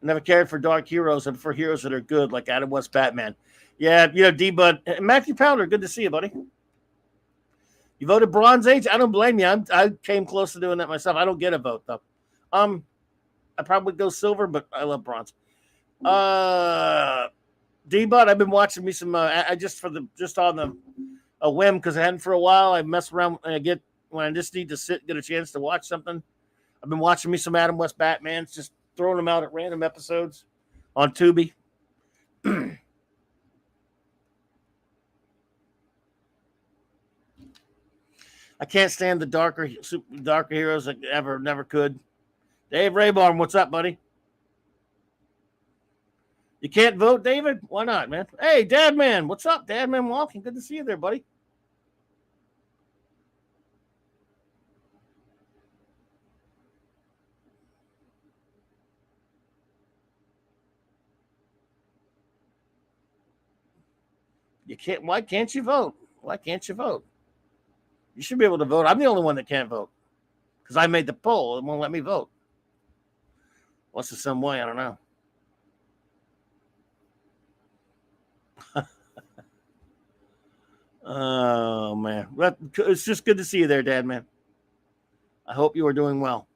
never cared for dark heroes and for heroes that are good, like Adam West Batman. Yeah, D-Bud. Matthew Powder, good to see you, buddy. You voted Bronze Age? I don't blame you. I came close to doing that myself. I don't get a vote, though. I probably go silver, but I love bronze. D-Bud, I've been watching me some, I just on a whim, because I hadn't for a while. I mess around when I just need to get a chance to watch something. I've been watching me some Adam West Batmans, just throwing them out at random episodes on Tubi. I can't stand the darker heroes that never could. Dave Raybarn, what's up, buddy? You can't vote, David? Why not, man? Hey, Dadman, what's up? Dadman Walking, good to see you there, buddy. You can't. Why can't you vote? Why can't you vote? You should be able to vote. I'm the only one that can't vote because I made the poll. It won't let me vote. What's the some way? I don't know. Oh man, it's just good to see you there, Dad, man. I hope you are doing well,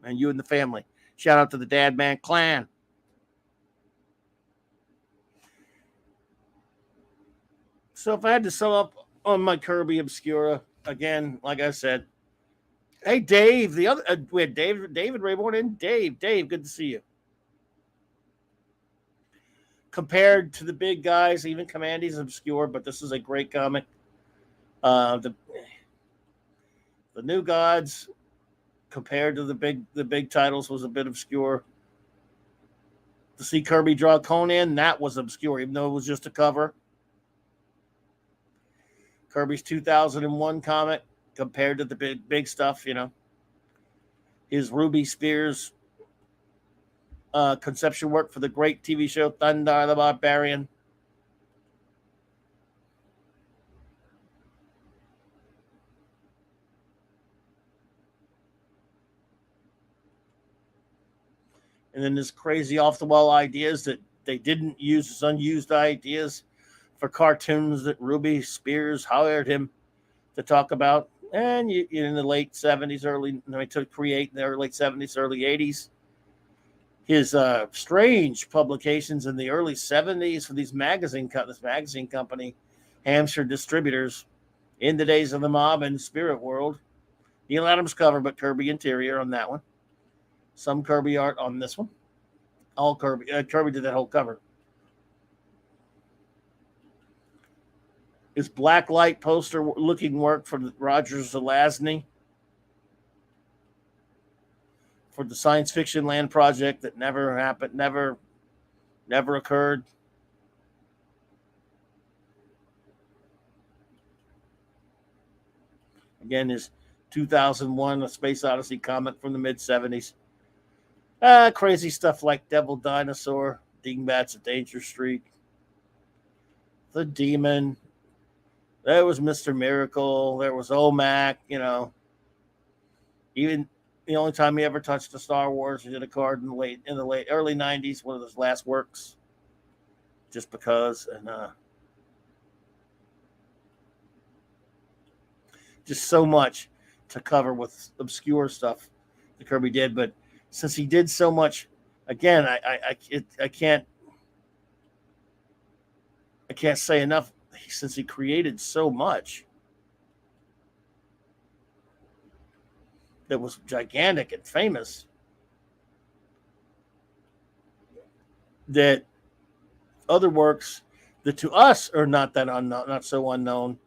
and you and the family. Shout out to the Dad Man clan. So if I had to sum up on my Kirby Obscura again, like I said, hey Dave, we had David Rayborn and Dave, good to see you. Compared to the big guys, even Commandy's obscure, but this is a great comic. The New Gods, compared to the big titles, was a bit obscure. To see Kirby draw Conan, that was obscure, even though it was just a cover. Kirby's 2001 comic, compared to the big stuff, his Ruby Spears conception work for the great TV show Thunder the Barbarian. And then this crazy off-the-wall ideas that they didn't use as unused ideas for cartoons that Ruby Spears hired him to talk about. And in the late 70s, to create in the early 70s, early 80s. His strange publications in the early 70s for this magazine company, Hampshire Distributors, in the days of the Mob and Spirit World. Neil Adams cover, but Kirby interior on that one. Some Kirby art on this one. All Kirby. Kirby did that whole cover. is black light poster looking work from Roger Zelazny for the science fiction land project that never happened, never occurred. Again, his 2001 A Space Odyssey comic from the mid 70s. Crazy stuff like Devil Dinosaur, Dingbats at Danger Street, The Demon. There was Mr. Miracle. There was OMAC, Even the only time he ever touched a Star Wars, he did a card in the late early 90s, one of his last works. Just because, and just so much to cover with obscure stuff that Kirby did. But since he did so much, again, I can't say enough. Since he created so much that was gigantic and famous, that other works that to us are not so unknown,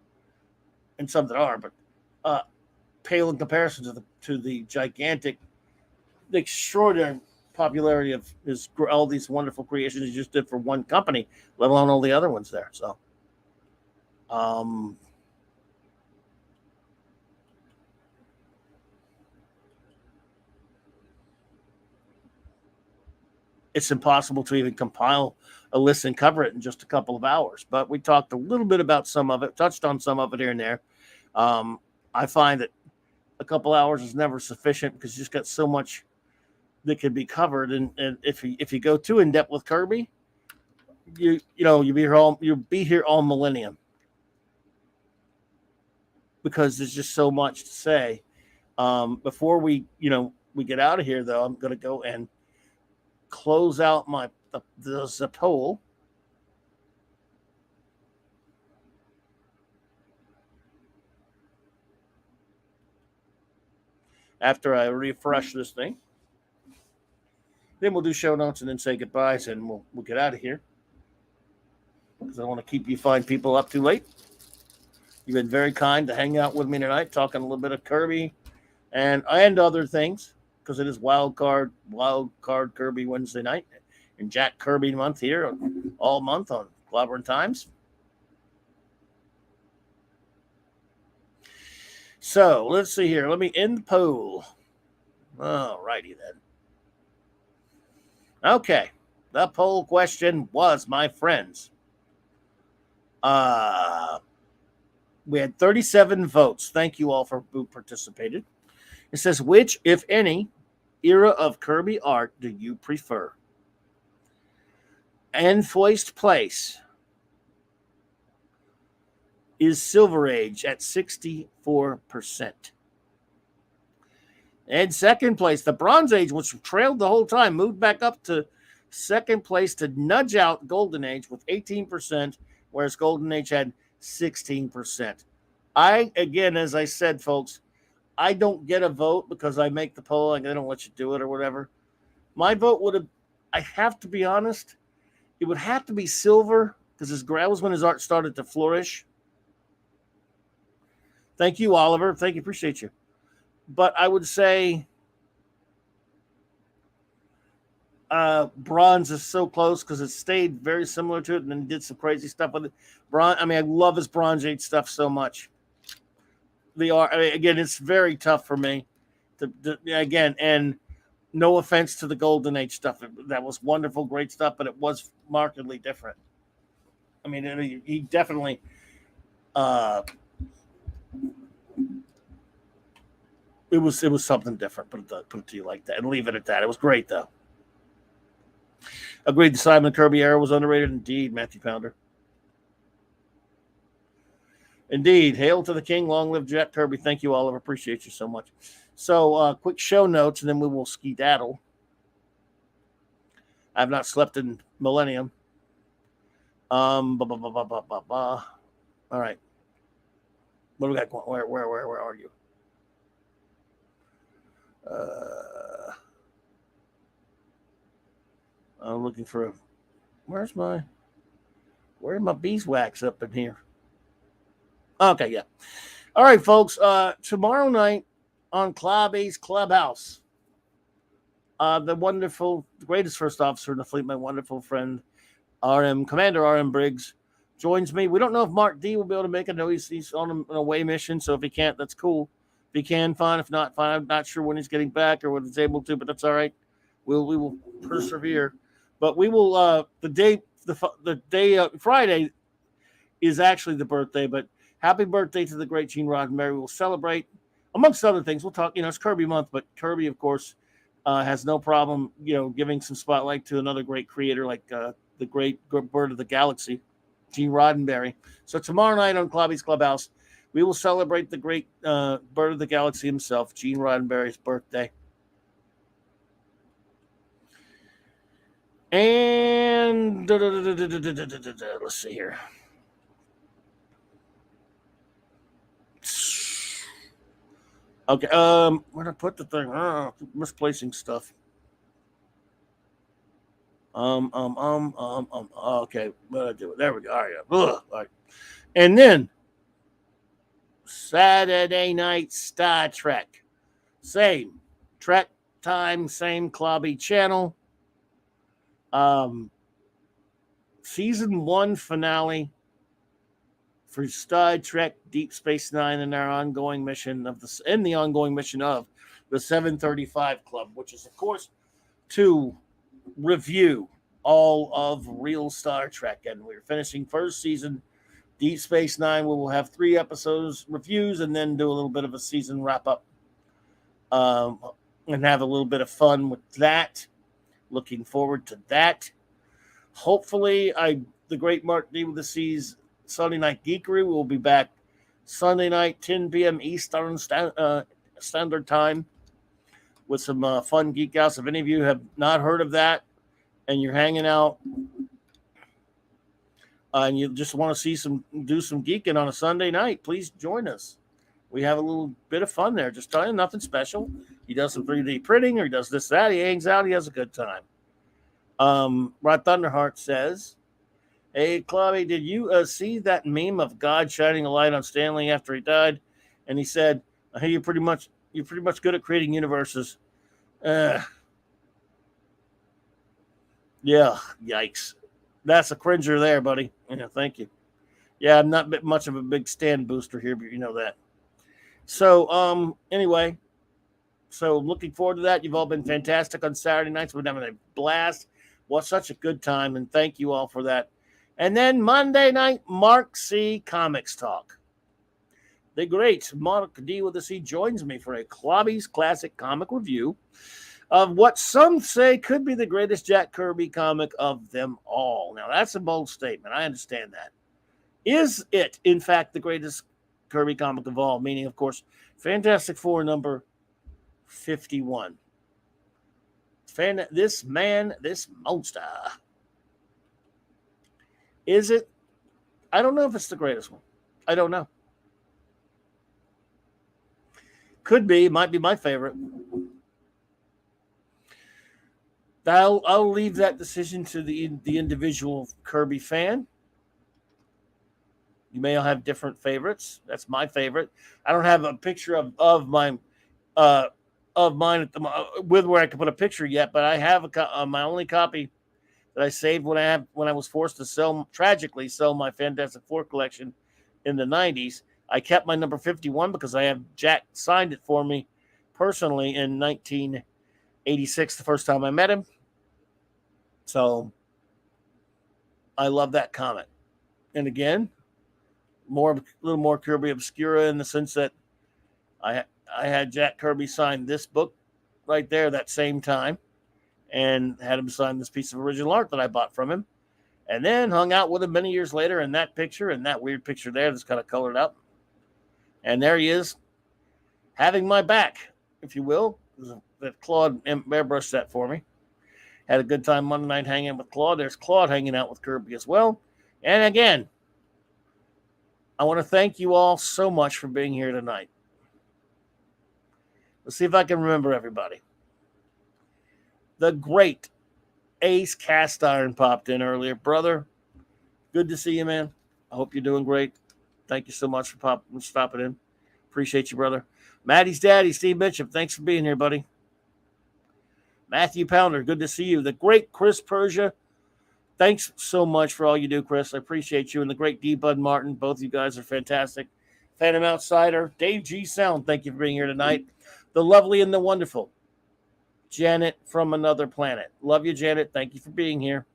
and some that are, but pale in comparison to the gigantic, the extraordinary popularity of all these wonderful creations he just did for one company, let alone all the other ones there. So, it's impossible to even compile a list and cover it in just a couple of hours. But we talked a little bit about some of it, touched on some of it here and there. I find that a couple hours is never sufficient because you just got so much that can be covered. And if you go too in depth with Kirby, you'll be here all millennium, because there's just so much to say. Before we get out of here, though, I'm going to go and close out the poll. After I refresh this thing, then we'll do show notes and then say goodbyes, and we'll get out of here, because I don't want to keep you fine people up too late. You've been very kind to hang out with me tonight, talking a little bit of Kirby and other things, because it is Wild Card Kirby Wednesday night and Jack Kirby month here all month on Clobberin Times. So let's see here. Let me end the poll. All righty then. Okay. The poll question was, my friends, we had 37 votes. Thank you all who participated. It says, which, if any, era of Kirby art do you prefer? And first place is Silver Age at 64%. And second place, the Bronze Age, which trailed the whole time, moved back up to second place to nudge out Golden Age with 18%, whereas Golden Age had 16%. Again, as I said, folks, I don't get a vote because I make the poll and they don't let you do it or whatever. My vote would have, I have to be honest, it would have to be Silver, because that was when his art started to flourish. Thank you, Oliver. Thank you. Appreciate you. But I would say Bronze is so close because it stayed very similar to it, and then he did some crazy stuff with it. I love his Bronze Age stuff so much. Again, it's very tough for me again, and no offense to the Golden Age stuff. That was wonderful, great stuff, but it was markedly different. I mean, he definitely it was something different. Put it to you like that, and leave it at that. It was great, though. Agreed. The Simon Kirby era was underrated, indeed. Matthew Pounder. Indeed. Hail to the king. Long live Jack Kirby. Thank you, Oliver. Appreciate you so much. So, quick show notes, and then we will skedaddle. I've not slept in millennium. All right. What do we got going? Where are you? I'm looking for where's my beeswax up in here? Okay, yeah. All right, folks. Tomorrow night on Clobberin's Clubhouse, the wonderful, the greatest first officer in the fleet, my wonderful friend RM Commander RM Briggs, joins me. We don't know if Mark D will be able to make it. No, he's on an away mission, so if he can't, that's cool. If he can, fine. If not, fine. I'm not sure when he's getting back or when he's able to, but that's all right. We will persevere. But we will the day Friday is actually the birthday, but happy birthday to the great Gene Roddenberry. We will celebrate, amongst other things. We'll talk, it's Kirby month, but Kirby, of course, has no problem, giving some spotlight to another great creator like the great bird of the galaxy, Gene Roddenberry. So tomorrow night on Clobberin's Clubhouse, we will celebrate the great bird of the galaxy himself, Gene Roddenberry's birthday. And let's see here. Okay, where'd I put the thing? Misplacing stuff. Okay, what did I do? There we go. All right, all right. And then Saturday night Star Trek, same Trek time, same Clobby channel. Season 1 finale for Star Trek Deep Space Nine and our ongoing mission of the 735 Club, which is of course to review all of real Star Trek, and we're finishing first season Deep Space Nine. We will have 3 episodes reviews and then do a little bit of a season wrap up, and have a little bit of fun with that. Looking forward to that. Hopefully, the great Mark D with the C's Sunday Night Geekery will be back Sunday night, 10 p.m. Eastern Standard Time, with some fun geek outs. If any of you have not heard of that and you're hanging out and you just want to do some geeking on a Sunday night, please join us. We have a little bit of fun there. Just tell you, nothing special. He does some 3D printing, or he does this, that. He hangs out. He has a good time. Rod Thunderheart says, "Hey, Clobby, did you see that meme of God shining a light on Stanley after he died?" And he said, "Hey, you're pretty much good at creating universes." Yeah, yikes. That's a cringer there, buddy. Yeah, thank you. Yeah, I'm not much of a big stand booster here, but you know that. So, anyway, so looking forward to that. You've all been fantastic on Saturday nights. We're having a blast. What such a good time, and thank you all for that. And then Monday night, Mark C. Comics Talk. The great Mark D with a C joins me for a Clobby's Classic Comic Review of what some say could be the greatest Jack Kirby comic of them all. Now, that's a bold statement. I understand that. Is it, in fact, the greatest Kirby comic of all? Meaning, of course, Fantastic Four number 51. This monster. Is it? I don't know if it's the greatest one. I don't know. Could be. Might be my favorite. I'll leave that decision to the individual Kirby fan. You may all have different favorites. That's my favorite. I don't have a picture of mine with where I can put a picture yet, but I have my only copy that I saved when I was forced to tragically sell my Fantastic Four collection in the 90s. I kept my number 51 because I have Jack signed it for me personally in 1986, the first time I met him. So I love that comic. And again, a little more Kirby Obscura in the sense that I had Jack Kirby sign this book right there that same time, and had him sign this piece of original art that I bought from him, and then hung out with him many years later in that picture and that weird picture there that's kind of colored up. And there he is, having my back, if you will. That Claude airbrushed that for me. Had a good time Monday night hanging with Claude. There's Claude hanging out with Kirby as well. And again, I want to thank you all so much for being here tonight. Let's see if I can remember everybody. The great Ace Cast Iron popped in earlier. Brother, good to see you, man. I hope you're doing great. Thank you so much for stopping in. Appreciate you, brother. Maddie's daddy, Steve Bishop. Thanks for being here, buddy. Matthew Pounder, good to see you. The great Chris Persia. Thanks so much for all you do, Chris. I appreciate you. And the great D. Bud Martin. Both of you guys are fantastic. Phantom Outsider. Dave G. Sound, thank you for being here tonight. The lovely and the wonderful Janet from Another Planet. Love you, Janet. Thank you for being here.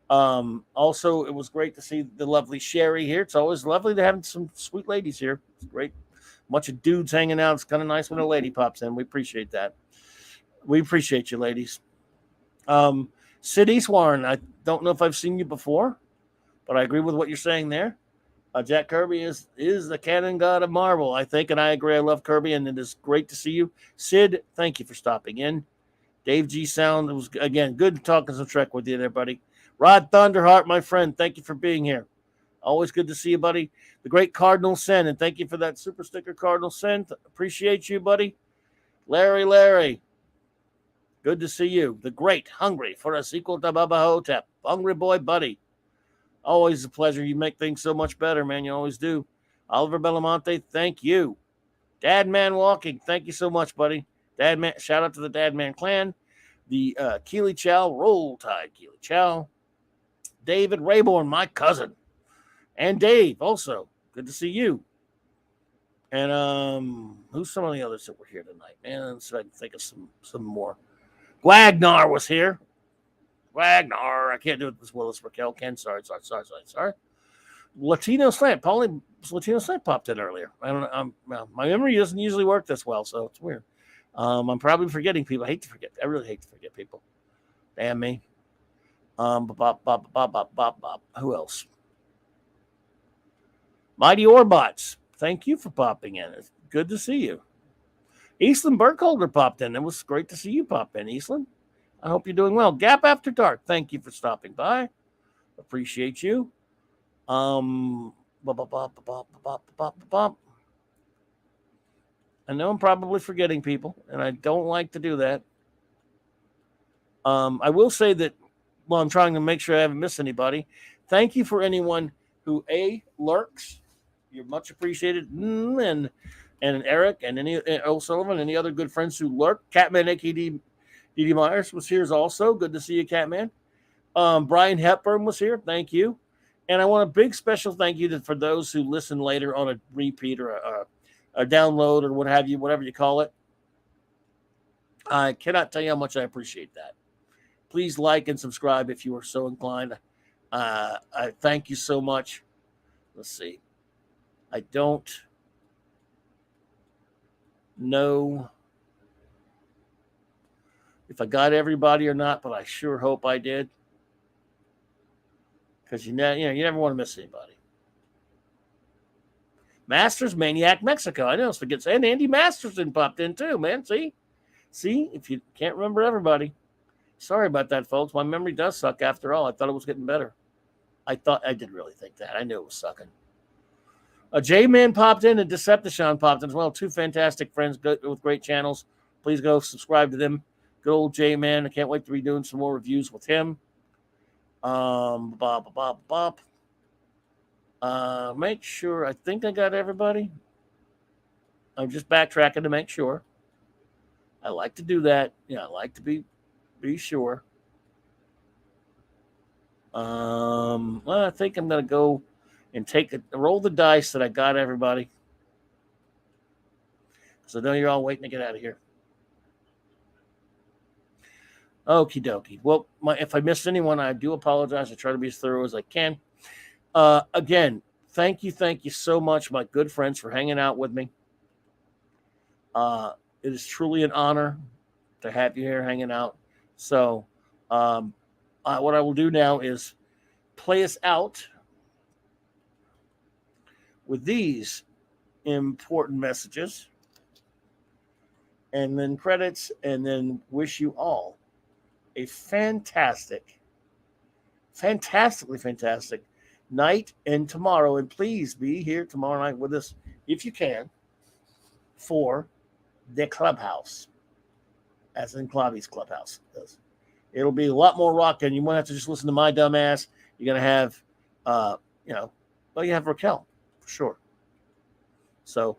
Also, it was great to see the lovely Sherry here. It's always lovely to have some sweet ladies here. It's great. Bunch of dudes hanging out. It's kind of nice when a lady pops in. We appreciate that. We appreciate you, ladies. Sid Eastwarren, I don't know if I've seen you before, but I agree with what you're saying there. Jack Kirby is the canon god of Marvel, I think, and I agree. I love Kirby, and it is great to see you. Sid, thank you for stopping in. Dave G. Sound, it was, again, good talking some Trek with you there, buddy. Rod Thunderheart, my friend, thank you for being here. Always good to see you, buddy. The great Cardinal Sen, and thank you for that super sticker, Cardinal Sen. Appreciate you, buddy. Larry. Good to see you. The great, hungry for a sequel to Bubba Hotep. Hungry boy, buddy. Always a pleasure. You make things so much better, man. You always do. Oliver Belamonte, thank you. Dadman Walking, thank you so much, buddy. Dadman, shout out to the Dadman clan. The Keely Chow, Roll Tide Keely Chow. David Rayborn, my cousin. And Dave, also. Good to see you. And who's some of the others that were here tonight? Man, so I can think of some more. Wagnar was here. Wagnar. I can't do it this Willis Raquel. Ken, sorry. Latino Slant. Latino Slant popped in earlier. I don't know. My memory doesn't usually work this well, so it's weird. I'm probably forgetting people. I really hate to forget people. Damn me. Who else? Mighty Orbots. Thank you for popping in. It's good to see you. Eastland Burkholder popped in. It was great to see you pop in, Eastland. I hope you're doing well. Gap After Dark, thank you for stopping by. Appreciate you. I know I'm probably forgetting people, and I don't like to do that. I will say that while I'm trying to make sure I haven't missed anybody, thank you for anyone who, lurks. You're much appreciated. And Eric and any O'Sullivan, any other good friends who lurk. Catman, AKD D.D. Myers was here also. Good to see you, Catman. Brian Hepburn was here. Thank you. And I want a big special thank you for those who listen later on a repeat or a download or what have you, whatever you call it. I cannot tell you how much I appreciate that. Please like and subscribe if you are so inclined. I thank you so much. Let's see. I don't know if I got everybody or not, but I sure hope I did. Because you never want to miss anybody. Masters Maniac Mexico. I know it's forgets. And Andy Masterson popped in too, man. See, if you can't remember everybody. Sorry about that, folks. My memory does suck after all. I thought it was getting better. I did really think that. I knew it was sucking. A J-Man popped in and Decepticon popped in as well. Two fantastic friends with great channels. Please go subscribe to them. Good old J-Man. I can't wait to be doing some more reviews with him. Make sure. I think I got everybody. I'm just backtracking to make sure. I like to do that. Yeah, I like to be sure. Well, I think I'm going to go and roll the dice that I got everybody. So I know you're all waiting to get out of here. Okie dokie. Well, if I missed anyone, I do apologize. I try to be as thorough as I can. Again, thank you so much, my good friends, for hanging out with me. It is truly an honor to have you here hanging out. So what I will do now is play us out with these important messages and then credits, and then wish you all a fantastically fantastic night and tomorrow. And please be here tomorrow night with us, if you can, for the clubhouse, as in Clobby's clubhouse. It'll be a lot more rocking. You won't have to just listen to my dumb ass. You're going to have, you have Raquel for sure. So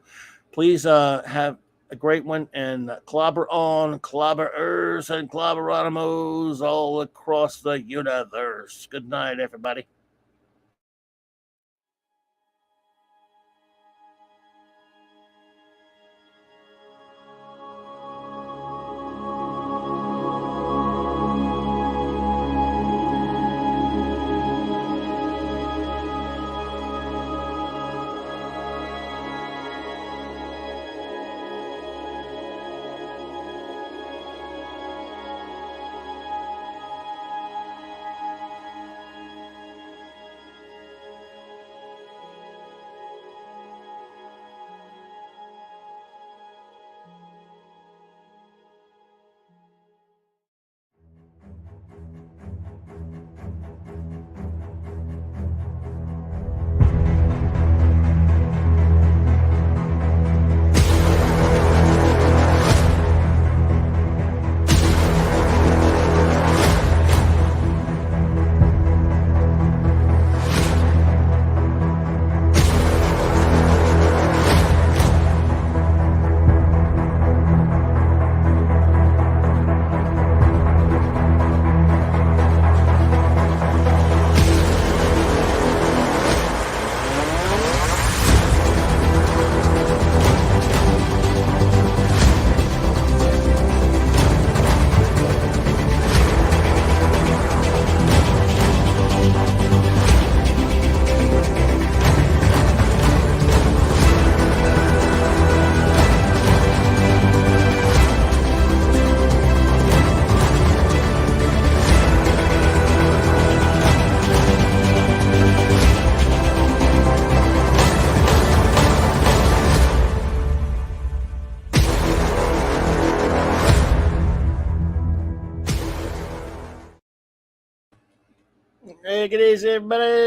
please have a great one, and clobber on, clobberers, and clobberonimos all across the universe. Good night, everybody. Take it easy, everybody.